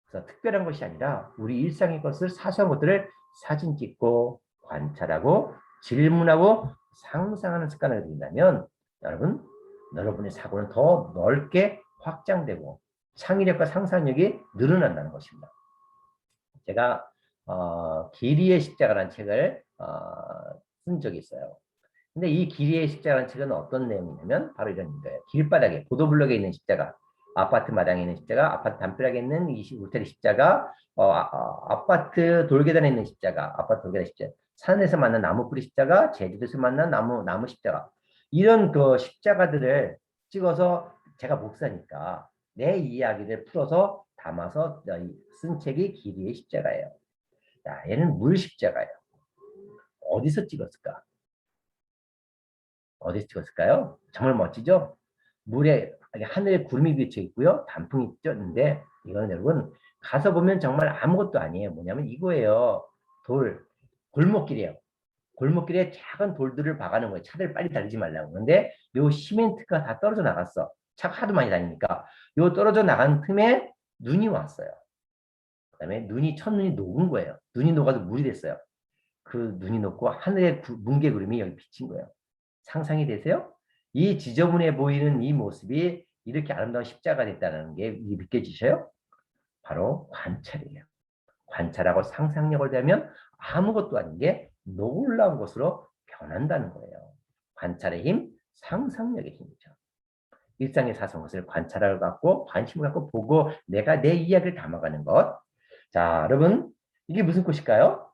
그래서 특별한 것이 아니라 우리 일상의 것을 사소한 것들을 사진 찍고 관찰하고 질문하고 상상하는 습관을 들인다면 여러분의 사고는 더 넓게 확장되고 창의력과 상상력이 늘어난다는 것입니다. 제가 길이의 십자가라는 책을 쓴 적이 있어요. 근데 이 길이의 십자가라는 책은 어떤 내용이냐면 바로 이런 거예요. 길바닥에 보도블록에 있는 십자가, 아파트 마당에 있는 십자가, 아파트 담벼락에 있는 이 울타리 십자가, 아파트 돌계단에 있는 십자가, 아파트 돌계단 십자가 산에서 만난 나무 뿌리 십자가, 제주도에서 만난 나무 십자가. 이런 그 십자가들을 찍어서 제가 목사니까 내 이야기를 풀어서 담아서 쓴 책이 길이의 십자가예요. 자, 얘는 물 십자가예요. 어디서 찍었을까? 어디서 찍었을까요? 정말 멋지죠? 물에 하늘에 구름이 비쳐 있고요. 단풍이 쪘는데 이거는 여러분 가서 보면 정말 아무것도 아니에요. 뭐냐면 이거예요. 골목길이에요. 골목길에 작은 돌들을 박아놓은 거예요. 차들 빨리 달리지 말라고. 근데 요 시멘트가 다 떨어져 나갔어. 차가 하도 많이 다니니까. 요 떨어져 나간 틈에 눈이 왔어요. 그다음에 첫눈이 녹은 거예요. 눈이 녹아서 물이 됐어요. 그 눈이 녹고 하늘의 뭉게 구름이 여기 비친 거예요. 상상이 되세요? 이 지저분해 보이는 이 모습이 이렇게 아름다운 십자가 됐다는 게 믿겨지셔요? 바로 관찰이에요. 관찰하고 상상력을 대면 아무것도 아닌 게 놀라운 것으로 변한다는 거예요. 관찰의 힘, 상상력의 힘이죠. 일상의 사소한 것을 관찰을 갖고 관심을 갖고 보고 내가 내 이야기를 담아가는 것. 자, 여러분 이게 무슨 꽃일까요?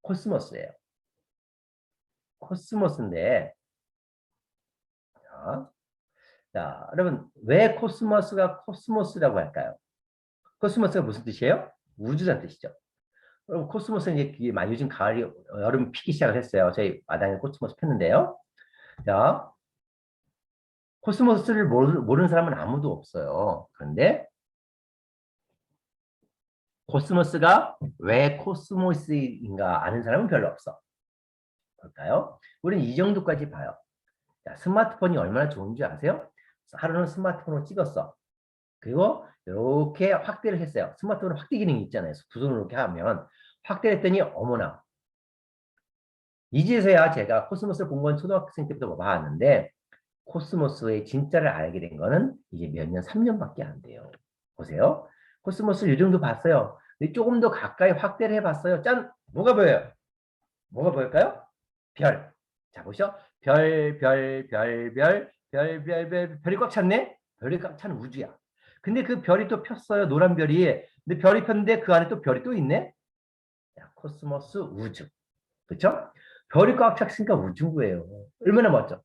코스모스예요. 코스모스인데 자, 여러분 왜 코스모스가 코스모스라고 할까요? 코스모스가 무슨 뜻이에요? 우주란 뜻이죠. 그럼 코스모스는 이제 많이 요즘 가을이 여름 피기 시작을 했어요. 저희 마당에 코스모스 폈는데요. 자, 코스모스를 모르는 사람은 아무도 없어요. 그런데 코스모스가 왜 코스모스인가 아는 사람은 별로 없어. 볼까요? 우리는 이 정도까지 봐요. 자, 스마트폰이 얼마나 좋은지 아세요? 하루는 스마트폰으로 찍었어. 그리고 이렇게 확대를 했어요. 스마트폰 확대 기능이 있잖아요. 두 손으로 이렇게 하면 확대를 했더니 어머나 이제서야 제가 코스모스를 본 건 초등학생 때부터 봐왔는데 코스모스의 진짜를 알게 된 거는 이제 몇 년, 3년밖에 안 돼요. 보세요. 코스모스를 이 정도 봤어요. 조금 더 가까이 확대를 해봤어요. 짠! 뭐가 보여요? 뭐가 보일까요? 별. 자, 보시죠. 별이 꽉 찼네? 별이 꽉 찬 우주야. 근데 그 별이 또 폈어요. 노란 별이. 근데 별이 폈는데 그 안에 또 별이 또 있네? 자, 코스모스 우주. 그쵸? 별이 꽉 찼으니까 우주인 거예요. 얼마나 멋져.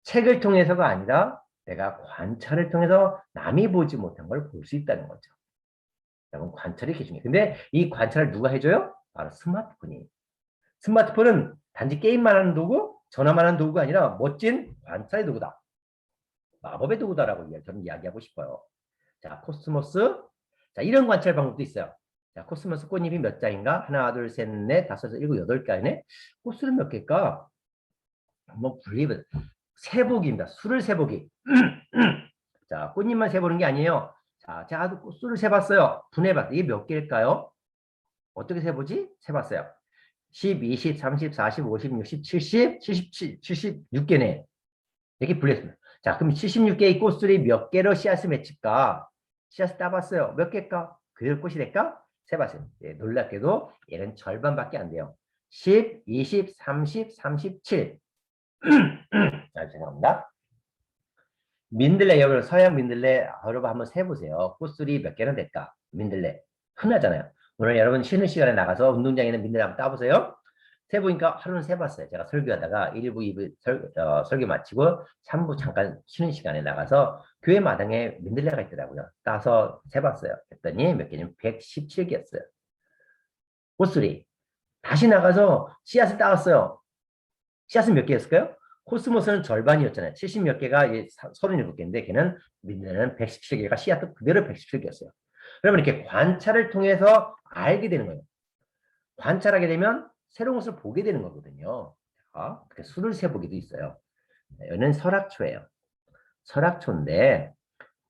책을 통해서가 아니라 내가 관찰을 통해서 남이 보지 못한 걸 볼 수 있다는 거죠. 여러분 관찰이 기준이에요. 근데 이 관찰을 누가 해줘요? 바로 스마트폰이. 스마트폰은 단지 게임만 하는 도구, 전화만 하는 도구가 아니라 멋진 관찰의 도구다. 마법의 도구다라고 저는 이야기하고 싶어요. 자, 코스모스. 자, 이런 관찰 방법도 있어요. 자, 코스모스 꽃잎이 몇 장인가? 하나, 둘, 셋, 넷, 다섯, 일곱, 여덟 개네. 꽃술은 몇 개일까? 한번 분리해 세보기입니다. 수를 세보기. 자, 꽃잎만 세보는 게 아니에요. 자, 제가 수를 세봤어요. 분해봤어요. 이게 몇 개일까요? 어떻게 세보지? 세봤어요. 10, 20, 30, 40, 50, 60, 70, 77, 76개네. 이렇게 분리했습니다. 자, 그럼 76개의 꽃술이 몇 개로 씨앗을 맺힐까? 씨앗을 따봤어요. 몇 개일까? 그대로 꽃이 될까? 세봤어요. 예, 놀랍게도 얘는 절반밖에 안 돼요. 10, 20, 30, 37. 죄송합니다. 민들레, 여러분, 서양 민들레, 여러분 한번 세보세요. 꽃술이 몇 개나 될까? 민들레. 흔하잖아요. 오늘 여러분 쉬는 시간에 나가서 운동장에 있는 민들레 한번 따보세요. 세보니까 하루는 세봤어요. 제가 설교하다가 1부, 2부 설교 마치고 3부 잠깐 쉬는 시간에 나가서 교회 마당에 민들레가 있더라고요. 따서 세봤어요. 했더니 몇 개냐면 117개였어요. 꽃술이. 다시 나가서 씨앗을 따왔어요. 씨앗은 몇 개였을까요? 코스모스는 절반이었잖아요. 70 몇 개가 37개인데 걔는 민들레는 117개가 씨앗도 그대로 117개였어요. 그러면 이렇게 관찰을 통해서 알게 되는 거예요. 관찰하게 되면 새로운 것을 보게 되는 거거든요. 수를 세보기도 있어요. 얘는 설악초예요. 설악초인데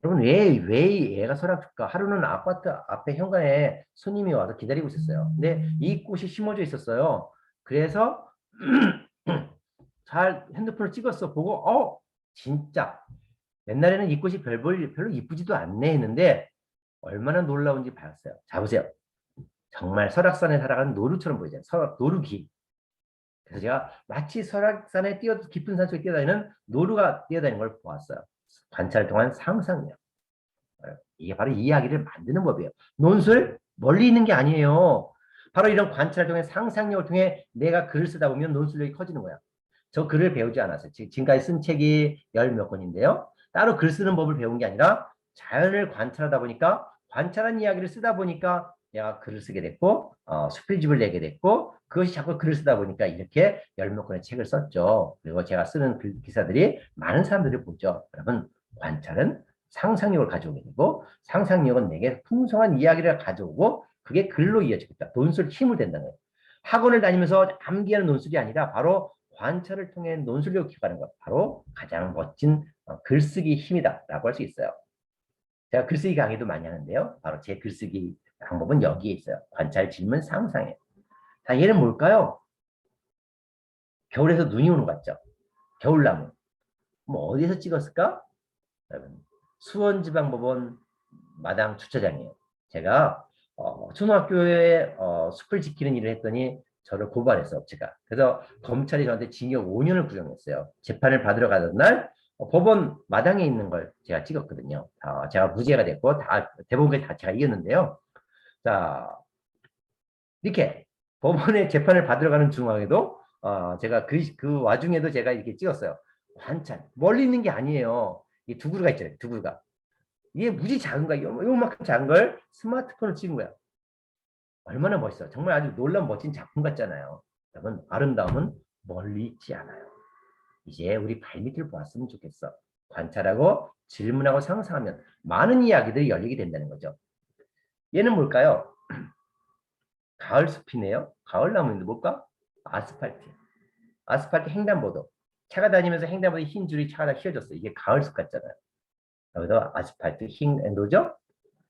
여러분 왜 얘가 설악초일까? 하루는 아파트 앞에 현관에 손님이 와서 기다리고 있었어요. 근데 이 꽃이 심어져 있었어요. 그래서 잘 핸드폰을 찍었어. 보고 진짜 옛날에는 이 꽃이 별로 이쁘지도 않네 했는데 얼마나 놀라운지 봤어요. 자 보세요. 정말 설악산에 살아가는 노루처럼 보이잖아요. 노루기. 그래서 제가 마치 설악산에 깊은 산속에 뛰어다니는 노루가 뛰어다니는 걸 보았어요. 관찰을 통한 상상력. 이게 바로 이야기를 만드는 법이에요. 논술 멀리 있는 게 아니에요. 바로 이런 관찰을 통해 상상력을 통해 내가 글을 쓰다 보면 논술력이 커지는 거야. 저 글을 배우지 않았어요. 지금까지 쓴 책이 열 몇 권인데요. 따로 글 쓰는 법을 배운 게 아니라 자연을 관찰하다 보니까 관찰한 이야기를 쓰다 보니까 내가 글을 쓰게 됐고 수필집을 내게 됐고 그것이 자꾸 글을 쓰다 보니까 이렇게 열 몇 권의 책을 썼죠. 그리고 제가 쓰는 기사들이 많은 사람들이 보죠. 여러분 관찰은 상상력을 가져오게 되고 상상력은 내게 풍성한 이야기를 가져오고 그게 글로 이어지겠다. 논술 힘을 된다는 거예요. 학원을 다니면서 암기하는 논술이 아니라 바로 관찰을 통해 논술력을 키워가는 것. 바로 가장 멋진 글쓰기 힘이다라고 할 수 있어요. 제가 글쓰기 강의도 많이 하는데요. 바로 제 글쓰기 방법은 여기에 있어요. 관찰, 질문, 상상에. 자, 얘는 뭘까요? 겨울에서 눈이 오는 것 같죠? 겨울나무. 뭐 어디서 찍었을까? 여러분, 수원지방법원 마당 주차장이에요. 제가 초등학교에 숲을 지키는 일을 했더니 저를 고발했어, 업체가. 그래서 검찰이 저한테 징역 5년을 구형했어요. 재판을 받으러 가던 날 법원 마당에 있는 걸 제가 찍었거든요. 제가 무죄가 됐고 대법원까지 다 제가 이겼는데요. 자, 이렇게 법원에 재판을 받으러 가는 중앙에도 제가 그 와중에도 제가 이렇게 찍었어요. 관찰. 멀리 있는 게 아니에요. 이 두구루가 있잖아요. 두구루가. 이게 무지 작은 거야. 요만큼 작은 걸 스마트폰으로 찍은 거야. 얼마나 멋있어. 정말 아주 놀라운 멋진 작품 같잖아요. 여러분, 아름다움은 멀리 있지 않아요. 이제 우리 발밑을 보았으면 좋겠어. 관찰하고 질문하고 상상하면 많은 이야기들이 열리게 된다는 거죠. 얘는 뭘까요? 가을 숲이네요. 가을 나무인데 뭘까? 아스팔트. 아스팔트 횡단보도. 차가 다니면서 횡단보도에 흰 줄이 차가 다 휘어졌어. 이게 가을 숲 같잖아요. 여기서 아스팔트 흰 엔도죠?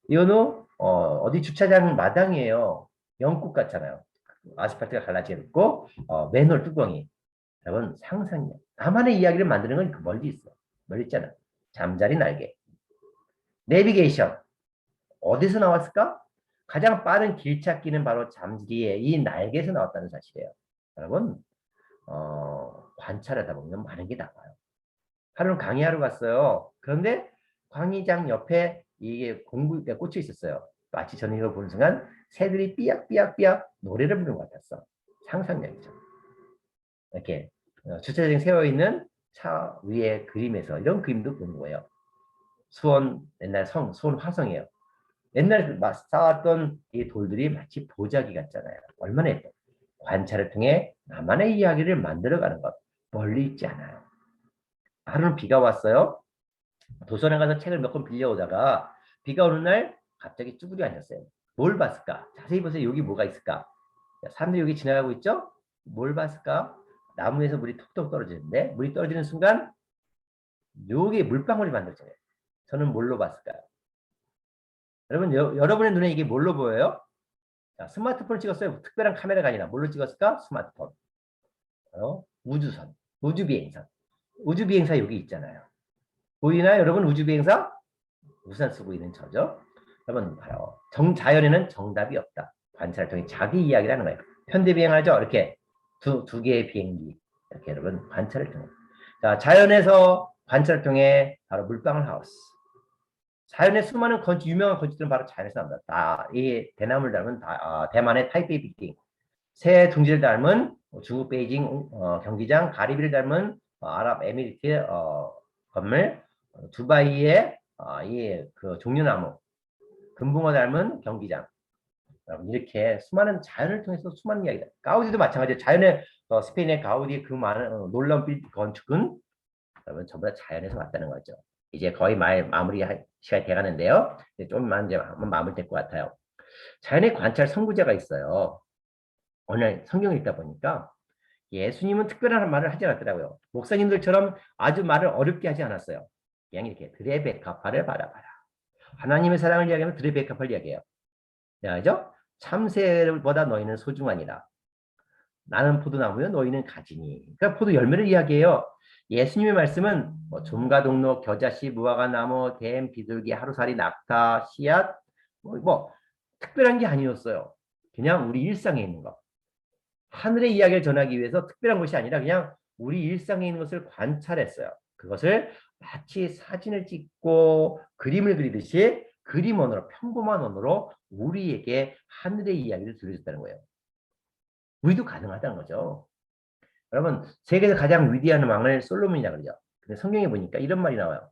이거는 어디 주차장 마당이에요. 영국 같잖아요. 아스팔트가 갈라져 있고 맨홀 뚜껑이. 여러분 상상력. 나만의 이야기를 만드는 건 멀리 있어. 멀리 있잖아. 잠자리 날개. 내비게이션. 어디서 나왔을까? 가장 빠른 길찾기는 바로 잠기의 이 날개에서 나왔다는 사실이에요. 여러분 관찰하다 보면 많은 게 나와요. 하루는 강의하러 갔어요. 그런데 강의장 옆에 이게 공구가 꽂혀 있었어요. 마치 저는 이걸 보는 순간 새들이 삐약삐약삐약 노래를 부르는 것 같았어. 상상력이죠. 이렇게 주차장에 세워있는 차 위에 그림에서 이런 그림도 보는 거예요. 수원 옛날 수원 화성이에요. 옛날에 쌓았던 이 돌들이 마치 보자기 같잖아요. 얼마나 예뻐. 관찰을 통해 나만의 이야기를 만들어가는 것. 멀리 있지 않아요. 하루는 비가 왔어요. 도서관 가서 책을 몇 권 빌려오다가 비가 오는 날 갑자기 쭈그려 앉았어요. 뭘 봤을까? 자세히 보세요. 여기 뭐가 있을까? 사람들이 여기 지나가고 있죠? 뭘 봤을까? 나무에서 물이 톡톡 떨어지는데 물이 떨어지는 순간 여기에 물방울이 만들어져요. 저는 뭘로 봤을까요? 여러분, 여러분의 눈에 이게 뭘로 보여요? 자, 스마트폰을 찍었어요. 특별한 카메라가 아니라 뭘로 찍었을까? 스마트폰. 우주선, 우주비행선. 우주비행사 여기 있잖아요. 보이나요, 여러분? 우주비행사? 우산 쓰고 있는 저죠. 여러분, 바로 자연에는 정답이 없다. 관찰을 통해 자기 이야기를 하는 거예요. 편대비행하죠? 이렇게 두 개의 비행기. 이렇게 여러분, 관찰을 통해. 자, 자연에서 관찰을 통해 바로 물방울 하우스. 자연의 수많은 유명한 건축들은 바로 자연에서 나온다. 이 대나무를 닮은 대만의 타이베이 빌딩. 새 둥지를 닮은 중국 베이징 경기장, 가리비를 닮은 아랍에미리트의 건물, 두바이의 그 종려나무, 금붕어 닮은 경기장. 이렇게 수많은 자연을 통해서 수많은 이야기다. 가우디도 마찬가지예요. 자연의 스페인의 가우디의 그 많은 놀라운 건축은 여러분 전부 다 자연에서 왔다는 거죠. 이제 거의 마무리 시간이 돼가는데요. 좀만 이제 한번 마무리 될 것 같아요. 자연의 관찰 선구자가 있어요. 오늘 성경을 읽다 보니까 예수님은 특별한 말을 하지 않았더라고요. 목사님들처럼 아주 말을 어렵게 하지 않았어요. 그냥 이렇게 드레베카파를 바라봐라. 하나님의 사랑을 이야기하면 드레베카파를 이야기해요. 그죠? 참새보다 너희는 소중하니라. 나는 포도나무요 너희는 가지니. 그러니까 포도 열매를 이야기해요. 예수님의 말씀은 뭐 좀가동록, 겨자씨, 무화과나무, 뱀, 비둘기, 하루살이, 낙타, 씨앗 뭐 특별한 게 아니었어요. 그냥 우리 일상에 있는 것. 하늘의 이야기를 전하기 위해서 특별한 것이 아니라 그냥 우리 일상에 있는 것을 관찰했어요. 그것을 마치 사진을 찍고 그림을 그리듯이 그림 언어로 평범한 언어로 우리에게 하늘의 이야기를 들려줬다는 거예요. 우리도 가능하다는 거죠. 여러분, 세계에서 가장 위대한 왕을 솔로몬이라고 그러죠. 근데 성경에 보니까 이런 말이 나와요.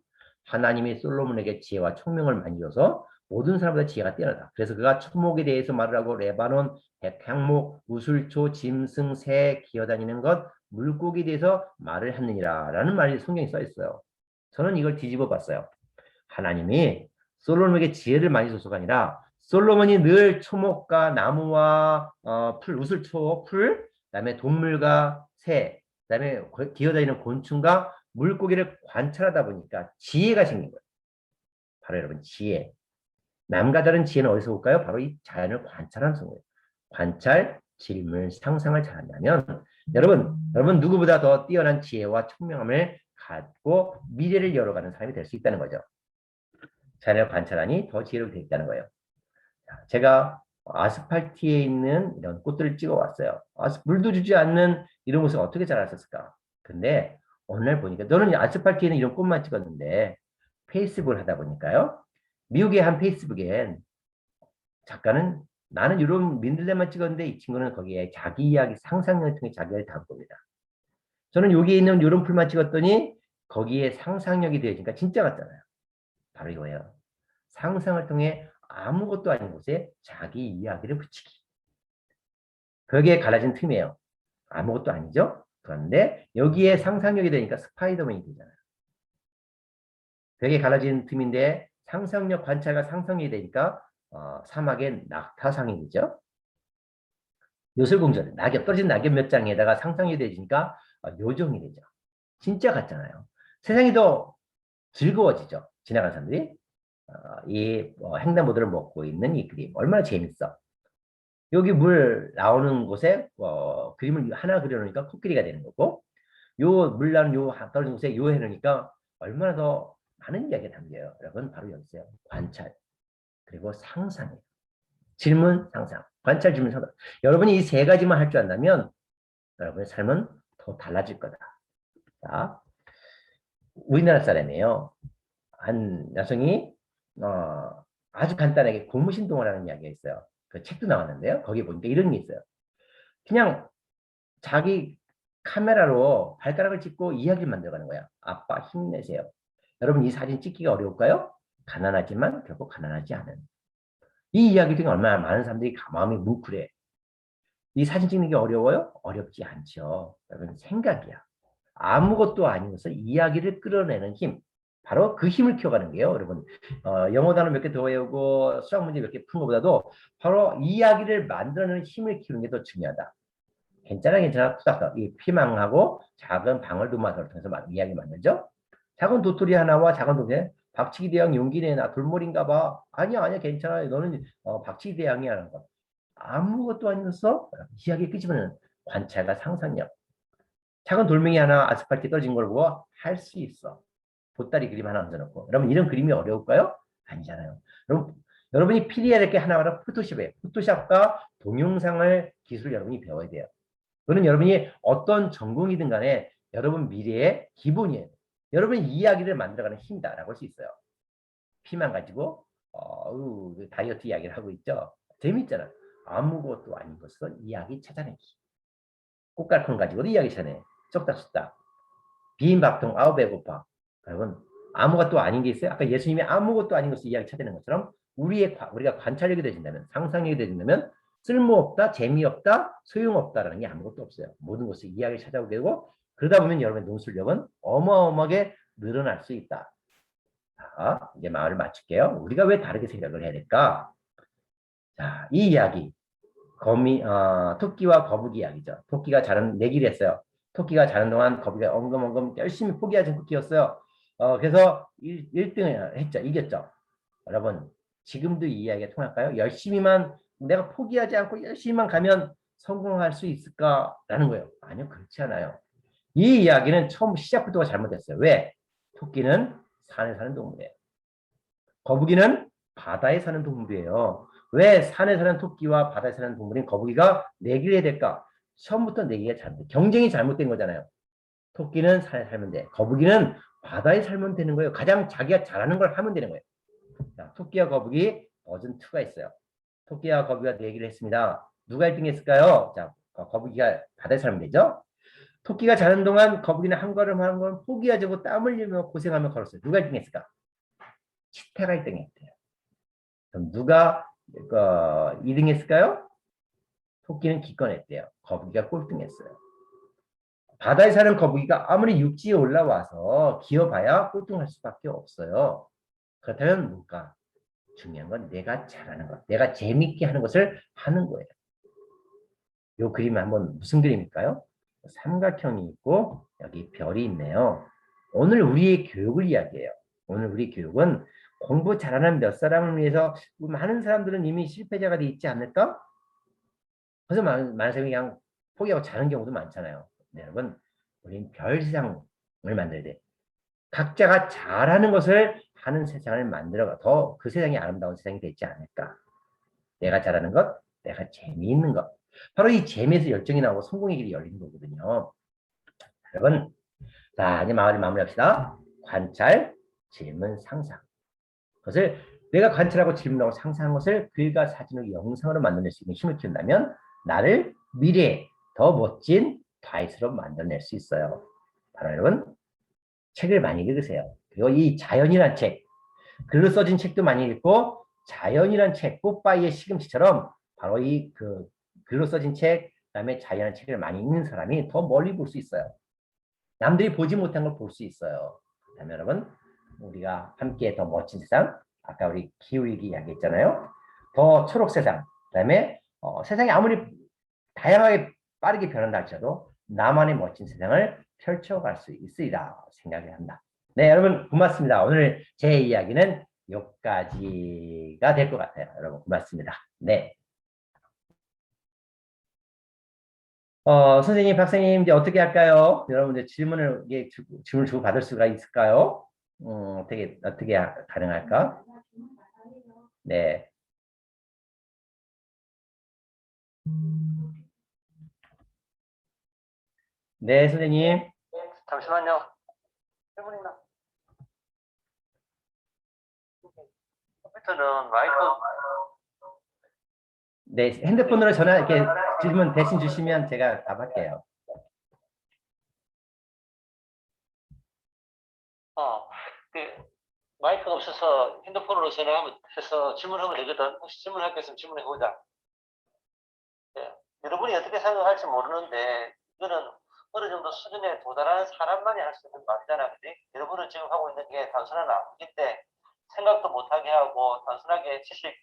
하나님이 솔로몬에게 지혜와 총명을 많이 줘서 모든 사람보다 지혜가 뛰어나다. 그래서 그가 초목에 대해서 말을 하고 레바논, 백향목, 우슬초, 짐승, 새, 기어다니는 것, 물고기에 대해서 말을 했느니라 라는 말이 성경에 써 있어요. 저는 이걸 뒤집어 봤어요. 하나님이 솔로몬에게 지혜를 많이 줘서가 아니라 솔로몬이 늘 초목과 나무와 풀, 우슬초, 풀, 그다음에 동물과 새, 그다음에 기어다니는 곤충과 물고기를 관찰하다 보니까 지혜가 생긴 거예요. 바로 여러분 지혜. 남과 다른 지혜는 어디서 올까요? 바로 이 자연을 관찰하는 거예요. 관찰, 질문, 상상을 잘한다면 여러분 누구보다 더 뛰어난 지혜와 총명함을 갖고 미래를 열어가는 사람이 될 수 있다는 거죠. 자연을 관찰하니 더 지혜롭게 되겠다는 거예요. 제가 아스팔트에 있는 이런 꽃들을 찍어 왔어요. 물도 주지 않는 이런 곳을 어떻게 자랐었을까? 근데 어느 날 보니까 너는 아스팔트에 있는 이런 꽃만 찍었는데 페이스북을 하다 보니까요. 미국의 한 페이스북엔 작가는 나는 이런 민들레만 찍었는데 이 친구는 거기에 자기 이야기 상상력을 통해 자기를 담은 겁니다. 저는 여기 있는 이런 풀만 찍었더니 거기에 상상력이 되어지니까 진짜 같잖아요. 바로 이거예요. 상상을 통해 아무것도 아닌 곳에 자기 이야기를 붙이기. 그게 갈라진 틈이에요. 아무것도 아니죠? 그런데 여기에 상상력이 되니까 스파이더맨이 되잖아요. 벽에 갈라진 틈인데 상상력 관찰과 상상력이 되니까 사막의 낙타상이 되죠. 요술공전, 낙엽, 떨어진 낙엽 몇 장에다가 상상력이 되니까 요정이 되죠. 진짜 같잖아요. 세상이 더 즐거워지죠. 지나가는 사람들이. 이 횡단보도를 먹고 있는 이 그림 얼마나 재밌어. 여기 물 나오는 곳에 그림을 하나 그려놓으니까 코끼리가 되는 거고 요 물 나오는 요 떨어진 곳에 요 해놓으니까 얼마나 더 많은 이야기가 담겨요. 여러분 바로 여기 있어요. 관찰 그리고 상상이에요. 질문 상상 관찰 질문 상상. 여러분이 이 세 가지만 할 줄 안다면 여러분의 삶은 더 달라질 거다. 자, 우리나라 사람이에요. 한 여성이 아주 간단하게 고무신동화라는 이야기가 있어요. 그 책도 나왔는데요. 거기 보니까 이런 게 있어요. 그냥 자기 카메라로 발가락을 찍고 이야기를 만들어가는 거야. 아빠 힘내세요. 여러분 이 사진 찍기가 어려울까요? 가난하지만 결국 가난하지 않은. 이 이야기 중에 얼마나 많은 사람들이 마음이 뭉클해. 이 사진 찍는 게 어려워요? 어렵지 않죠. 여러분 생각이야. 아무것도 아닌 것을 이야기를 끌어내는 힘. 바로 그 힘을 키워가는 게요, 여러분. 영어 단어 몇 개 더 외우고 수학 문제 몇 개 푸는 것보다도 바로 이야기를 만들어내는 힘을 키우는 게 더 중요하다. 괜찮아, 괜찮아. 푸닥푸닥. 이 피망하고 작은 방울도마를 통해서 이야기 만들죠. 작은 도토리 하나와 작은 도토리. 박치기 대왕 용기 내나 돌머리인가 봐. 아니야, 아니야, 괜찮아. 너는 박치기 대왕이야 하는 거. 아무것도 아니었어. 이야기 끄집어내는 관찰과 상상력. 작은 돌멩이 하나 아스팔트에 떨어진 걸 보고 할 수 있어. 보따리 그림 하나 얹어놓고. 여러분 이런 그림이 어려울까요? 아니잖아요. 여러분이 필요할 게 하나하나 포토샵이에요. 포토샵과 동영상을 기술을 여러분이 배워야 돼요. 그거는 여러분이 어떤 전공이든 간에 여러분 미래의 기본이에요. 여러분의 이야기를 만들어가는 힘이다라고 할 수 있어요. 피만 가지고 다이어트 이야기를 하고 있죠. 재밌잖아. 아무것도 아닌 것을 이야기 찾아내기. 꽃갈콘 가지고도 이야기 찾아내. 쩍닥쩍닥. 비빔밥통 아우 배고파. 여러분 아무것도 아닌 게 있어요. 아까 예수님이 아무것도 아닌 것을 이야기 찾아내는 것처럼 우리가 관찰력이 되진다면 상상력이 되진다면 쓸모없다, 재미없다, 소용없다라는 게 아무것도 없어요. 모든 것을 이야기 찾아오게 되고 그러다 보면 여러분의 논술력은 어마어마하게 늘어날 수 있다. 자, 이제 말을 마칠게요. 우리가 왜 다르게 생각을 해야 될까? 자, 이 이야기 토끼와 거북이 이야기죠. 토끼가 자는 내기를 했어요. 토끼가 자는 동안 거북이가 엉금엉금 열심히 포기하지 않고 키웠어요. 그래서 1등을 했죠. 이겼죠. 여러분 지금도 이 이야기가 통할까요? 열심히만 내가 포기하지 않고 열심히만 가면 성공할 수 있을까라는 거예요. 아니요, 그렇지 않아요. 이 이야기는 처음 시작부터가 잘못됐어요. 왜? 토끼는 산에 사는 동물이에요. 거북이는 바다에 사는 동물이에요. 왜 산에 사는 토끼와 바다에 사는 동물인 거북이가 내기를 해야 될까? 처음부터 내기가 잘못돼. 경쟁이 잘못된 거잖아요. 토끼는 산에 살면 돼. 거북이는 바다에 살면 되는 거예요. 가장 자기가 잘하는 걸 하면 되는 거예요. 자, 토끼와 거북이 버전 2가 있어요. 토끼와 거북이가 내기를 했습니다. 누가 1등 했을까요? 자, 거북이가 바다에 살면 되죠. 토끼가 자는 동안 거북이는 한 걸음 한 걸음 포기하지 않고 땀 흘리며 고생하며 걸었어요. 누가 1등했을까? 치타가 1등했대요. 그럼 누가 2등했을까요? 토끼는 기권했대요. 거북이가 꼴등했어요. 바다에 사는 거북이가 아무리 육지에 올라와서 기어봐야 꼴등할 수밖에 없어요. 그렇다면 뭘까? 중요한 건 내가 잘하는 것, 내가 재밌게 하는 것을 하는 거예요. 이 그림은 한번 무슨 그림일까요? 삼각형이 있고 여기 별이 있네요. 오늘 우리의 교육을 이야기해요. 오늘 우리 교육은 공부 잘하는 몇 사람을 위해서 많은 사람들은 이미 실패자가 돼 있지 않을까? 그래서 많은 사람이 그냥 포기하고 자는 경우도 많잖아요. 네, 여러분, 우리는 별 세상을 만들어야 돼. 각자가 잘하는 것을 하는 세상을 만들어가 더 그 세상이 아름다운 세상이 되지 않을까. 내가 잘하는 것, 내가 재미있는 것. 바로 이 재미에서 열정이 나오고 성공의 길이 열리는 거거든요. 여러분, 자, 이제 마무리합시다. 관찰, 질문, 상상. 그것을 내가 관찰하고 질문하고 상상한 것을 글과 사진으로 영상으로 만들어낼 수 있는 힘을 키운다면 나를 미래에 더 멋진 다이스로 만들어낼 수 있어요. 바로 여러분, 책을 많이 읽으세요. 그리고 이 자연이란 책, 글로 써진 책도 많이 읽고 자연이란 책, 뽀빠이의 시금치처럼 바로 이 글로 써진 책, 그다음에 자연의 책을 많이 읽는 사람이 더 멀리 볼 수 있어요. 남들이 보지 못한 걸 볼 수 있어요. 그다음에 여러분, 우리가 함께 더 멋진 세상, 아까 우리 기후위기 이야기했잖아요. 더 초록 세상, 그다음에 세상이 아무리 다양하게 빠르게 변한다 할지라도 나만의 멋진 세상을 펼쳐갈 수 있으리라 생각을 한다. 네, 여러분 고맙습니다. 오늘 제 이야기는 여기까지가 될 것 같아요. 여러분 고맙습니다. 네. 선생님, 박사님, 이제 어떻게 할까요? 여러분들 질문을 주고 받을 수가 있을까요? 어떻게 가능할까? 네. 네, 선생님. 잠시만요. 1분이나. 컴퓨터는 마이크. 네, 핸드폰으로 전화 이렇게 질문 대신 주시면 제가 답할게요. 그 마이크가 없어서 핸드폰으로 전화해서 질문하면 되거든. 혹시 질문할 거 있으면 질문해보자. 네. 여러분이 어떻게 생각할지 모르는데 이거는 어느 정도 수준에 도달한 사람만이 할 수 있는 말이잖아. 그지? 여러분은 지금 하고 있는 게 단순한 암기인데 생각도 못하게 하고 단순하게 지식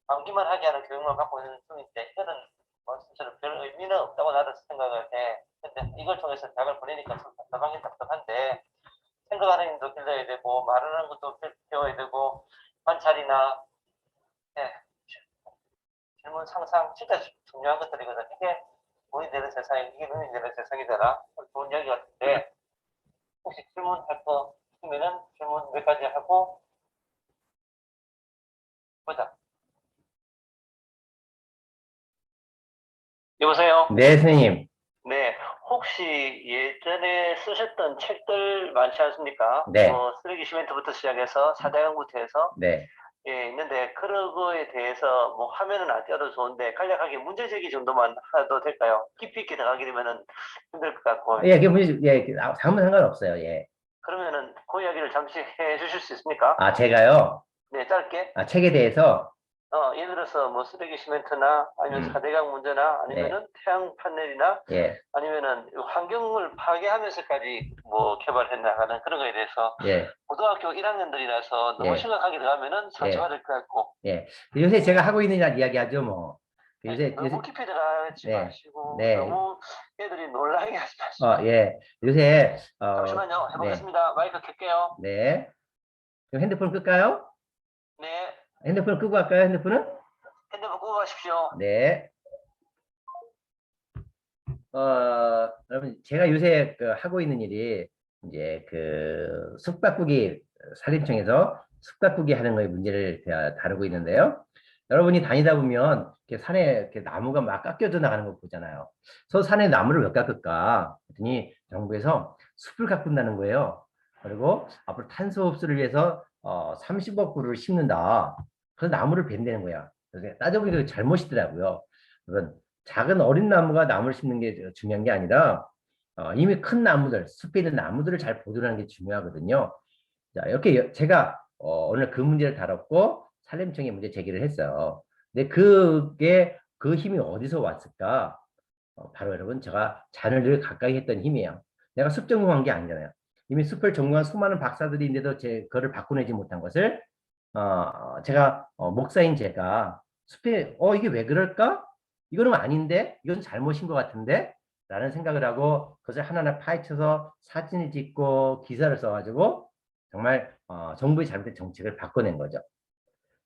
암기만 하게 하는 교육만 받고 있는 중인데 이거는 말씀처럼 별 의미는 없다고 나도 생각을 해. 근데 이걸 통해서 대학을 보내니까 좀 답답하긴 답답한데 생각하는 힘도 길러야 되고 말하는 것도 배워야 되고 관찰이나 질문 상상 진짜 중요한 것들이거든. 이게 돈이 되는 세상이 이게 눈이 되는 세상이잖아. 좋은 이야기 같은데 혹시 질문할 거 있으면은 질문 몇 가지 하고 보자. 여보세요? 네, 선생님. 네, 혹시 예전에 쓰셨던 책들 많지 않습니까? 네. 쓰레기 시멘트부터 시작해서 사자강부터 해서 네. 예, 있는데 그런 거에 대해서 뭐 하면은 안 띄어도 좋은데 간략하게 문제제기 정도만 해도 될까요? 깊이 있게 들어가게 되면은 힘들 것 같고. 예, 상문 상관없어요. 예. 그러면은 그 이야기를 잠시 해 주실 수 있습니까? 아, 제가요? 네, 짧게. 책에 대해서? 예를 들어서 뭐 쓰레기 시멘트나 아니면 4대강 문제나 아니면은 네. 태양 판넬이나 예. 아니면은 환경을 파괴하면서까지 뭐 개발해 나가는 그런 거에 대해서 예. 고등학교 1학년들이라서 너무 예. 심각하게 들어가면은 상처받을 것 같고. 예. 요새 제가 하고 있는 이야기 하죠, 뭐. 너무 깊이 들어가지 네. 마시고 네. 너무 애들이 놀라게 하지 마시고. 예. 요새 잠시만요. 해보겠습니다. 마이크 켤게요. 네. 그럼 핸드폰 끌까요? 네. 핸드폰 끄고 할까요, 핸드폰은? 핸드폰 끄고 가십시오. 네. 여러분, 제가 요새 하고 있는 일이 이제 숲가꾸기 산림청에서 숲가꾸기 하는 거의 문제를 다루고 있는데요. 여러분이 다니다 보면 이렇게 산에 이렇게 나무가 막 깎여져 나가는 거 보잖아요. 저 산에 나무를 왜 깎을까? 그랬더니 정부에서 숲을 가꾼다는 거예요. 그리고 앞으로 탄소 흡수를 위해서 30억 그루를 심는다. 그래서 나무를 벤다는 거야. 그래서 따져보니까 잘못이더라고요. 그건 작은 어린 나무가 나무를 심는 게 중요한 게 아니라 이미 큰 나무들, 숲에 있는 나무들을 잘 보존하는 게 중요하거든요. 자, 이렇게 제가 오늘 그 문제를 다뤘고 산림청에 문제 제기를 했어요. 근데 그게 그 힘이 어디서 왔을까? 바로 여러분 제가 자연을 가까이 했던 힘이에요. 내가 숲 전공한 게 아니잖아요. 이미 숲을 전공한 수많은 박사들이 있는데도 제 그거를 바꿔내지 못한 것을 제가 목사인 제가 숲에 이게 왜 그럴까? 이거는 아닌데 이건 잘못인 것 같은데 라는 생각을 하고 그것을 하나하나 파헤쳐서 사진을 찍고 기사를 써가지고 정말 정부의 잘못된 정책을 바꿔낸 거죠.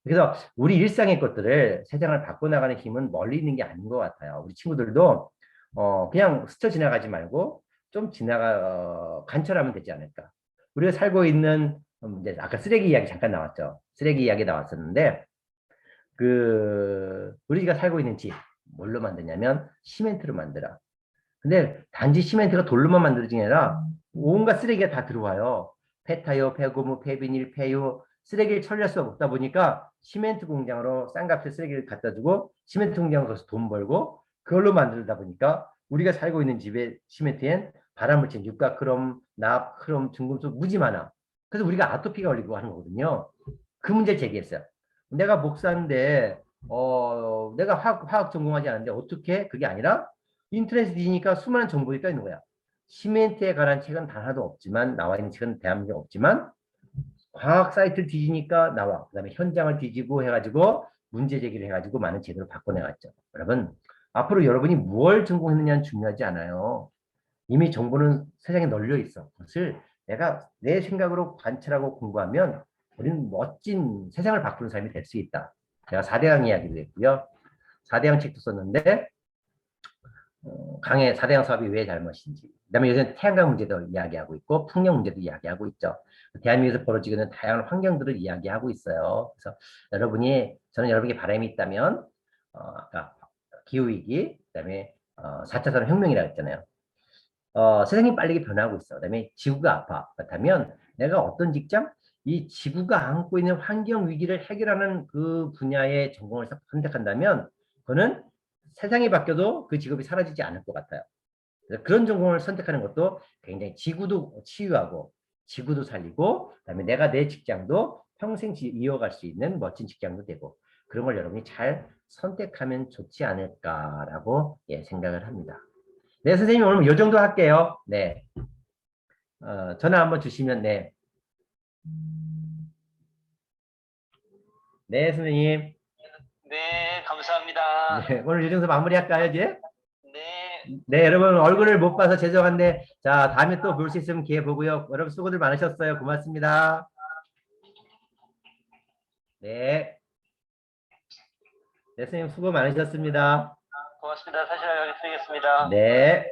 그래서 우리 일상의 것들을 세상을 바꿔나가는 힘은 멀리 있는 게 아닌 것 같아요. 우리 친구들도 그냥 스쳐 지나가지 말고 좀 관찰하면 되지 않을까. 우리가 살고 있는 이제 아까 쓰레기 이야기 잠깐 나왔죠. 쓰레기 이야기 나왔었는데 그 우리가 살고 있는 집 뭘로 만드냐면 시멘트로 만들어. 근데 단지 시멘트가 돌로만 만들어진 게 아니라 온갖 쓰레기가 다 들어와요. 폐타이어, 폐고무, 폐비닐, 폐유 쓰레기를 처리할 수 없다 보니까 시멘트 공장으로 싼 값에 쓰레기를 갖다 주고 시멘트 공장으로 가서 돈 벌고 그걸로 만들다 보니까 우리가 살고 있는 집의 시멘트엔 발암물질, 유가, 크롬, 납, 크롬, 중금속 무지 많아. 그래서 우리가 아토피가 걸리고 하는 거거든요. 그 문제를 제기했어요. 내가 목사인데 내가 화학 전공하지 않는데 어떻게 그게 아니라 인터넷에 뒤지니까 수많은 정보가 있는 거야. 시멘트에 관한 책은 단 하나도 없지만 나와 있는 책은 대한민국에 없지만 과학 사이트를 뒤지니까 나와. 그다음에 현장을 뒤지고 해가지고 문제 제기를 해가지고 많은 제도를 바꿔내왔죠. 여러분 앞으로 여러분이 무엇을 전공했느냐는 중요하지 않아요. 이미 정보는 세상에 널려 있어. 그것을 내가 내 생각으로 관찰하고 공부하면 우리는 멋진 세상을 바꾸는 사람이 될 수 있다. 제가 4대강 이야기도 했고요. 4대강 책도 썼는데 강의 4대강 사업이 왜 잘못인지. 그다음에 요새 태양광 문제도 이야기하고 있고 풍력 문제도 이야기하고 있죠. 대한민국에서 벌어지고 있는 다양한 환경들을 이야기하고 있어요. 그래서 저는 여러분에게 바람이 있다면 아까 기후위기, 그다음에 4차 산업혁명이라고 했잖아요. 세상이 빠르게 변하고 있어. 그다음에 지구가 아파. 그렇다면 내가 어떤 직장? 이 지구가 안고 있는 환경 위기를 해결하는 그 분야의 전공을 선택한다면 그거는 세상이 바뀌어도 그 직업이 사라지지 않을 것 같아요. 그래서 그런 전공을 선택하는 것도 굉장히 지구도 치유하고 지구도 살리고 그다음에 내가 내 직장도 평생 이어갈 수 있는 멋진 직장도 되고 그런 걸 여러분이 잘 선택하면 좋지 않을까라고 생각을 합니다. 네, 선생님 오늘 이 정도 할게요. 네. 전화 한번 주시면 네. 네, 선생님. 네, 감사합니다. 네, 오늘 이 정도 마무리할까요, 이제? 네, 네, 여러분 얼굴을 못 봐서 죄송한데 자, 다음에 또 볼 수 있으면 기회 보고요. 여러분 수고들 많으셨어요. 고맙습니다. 네. 네, 선생님 수고 많으셨습니다. 고맙습니다. 사실 알겠습니다. 네.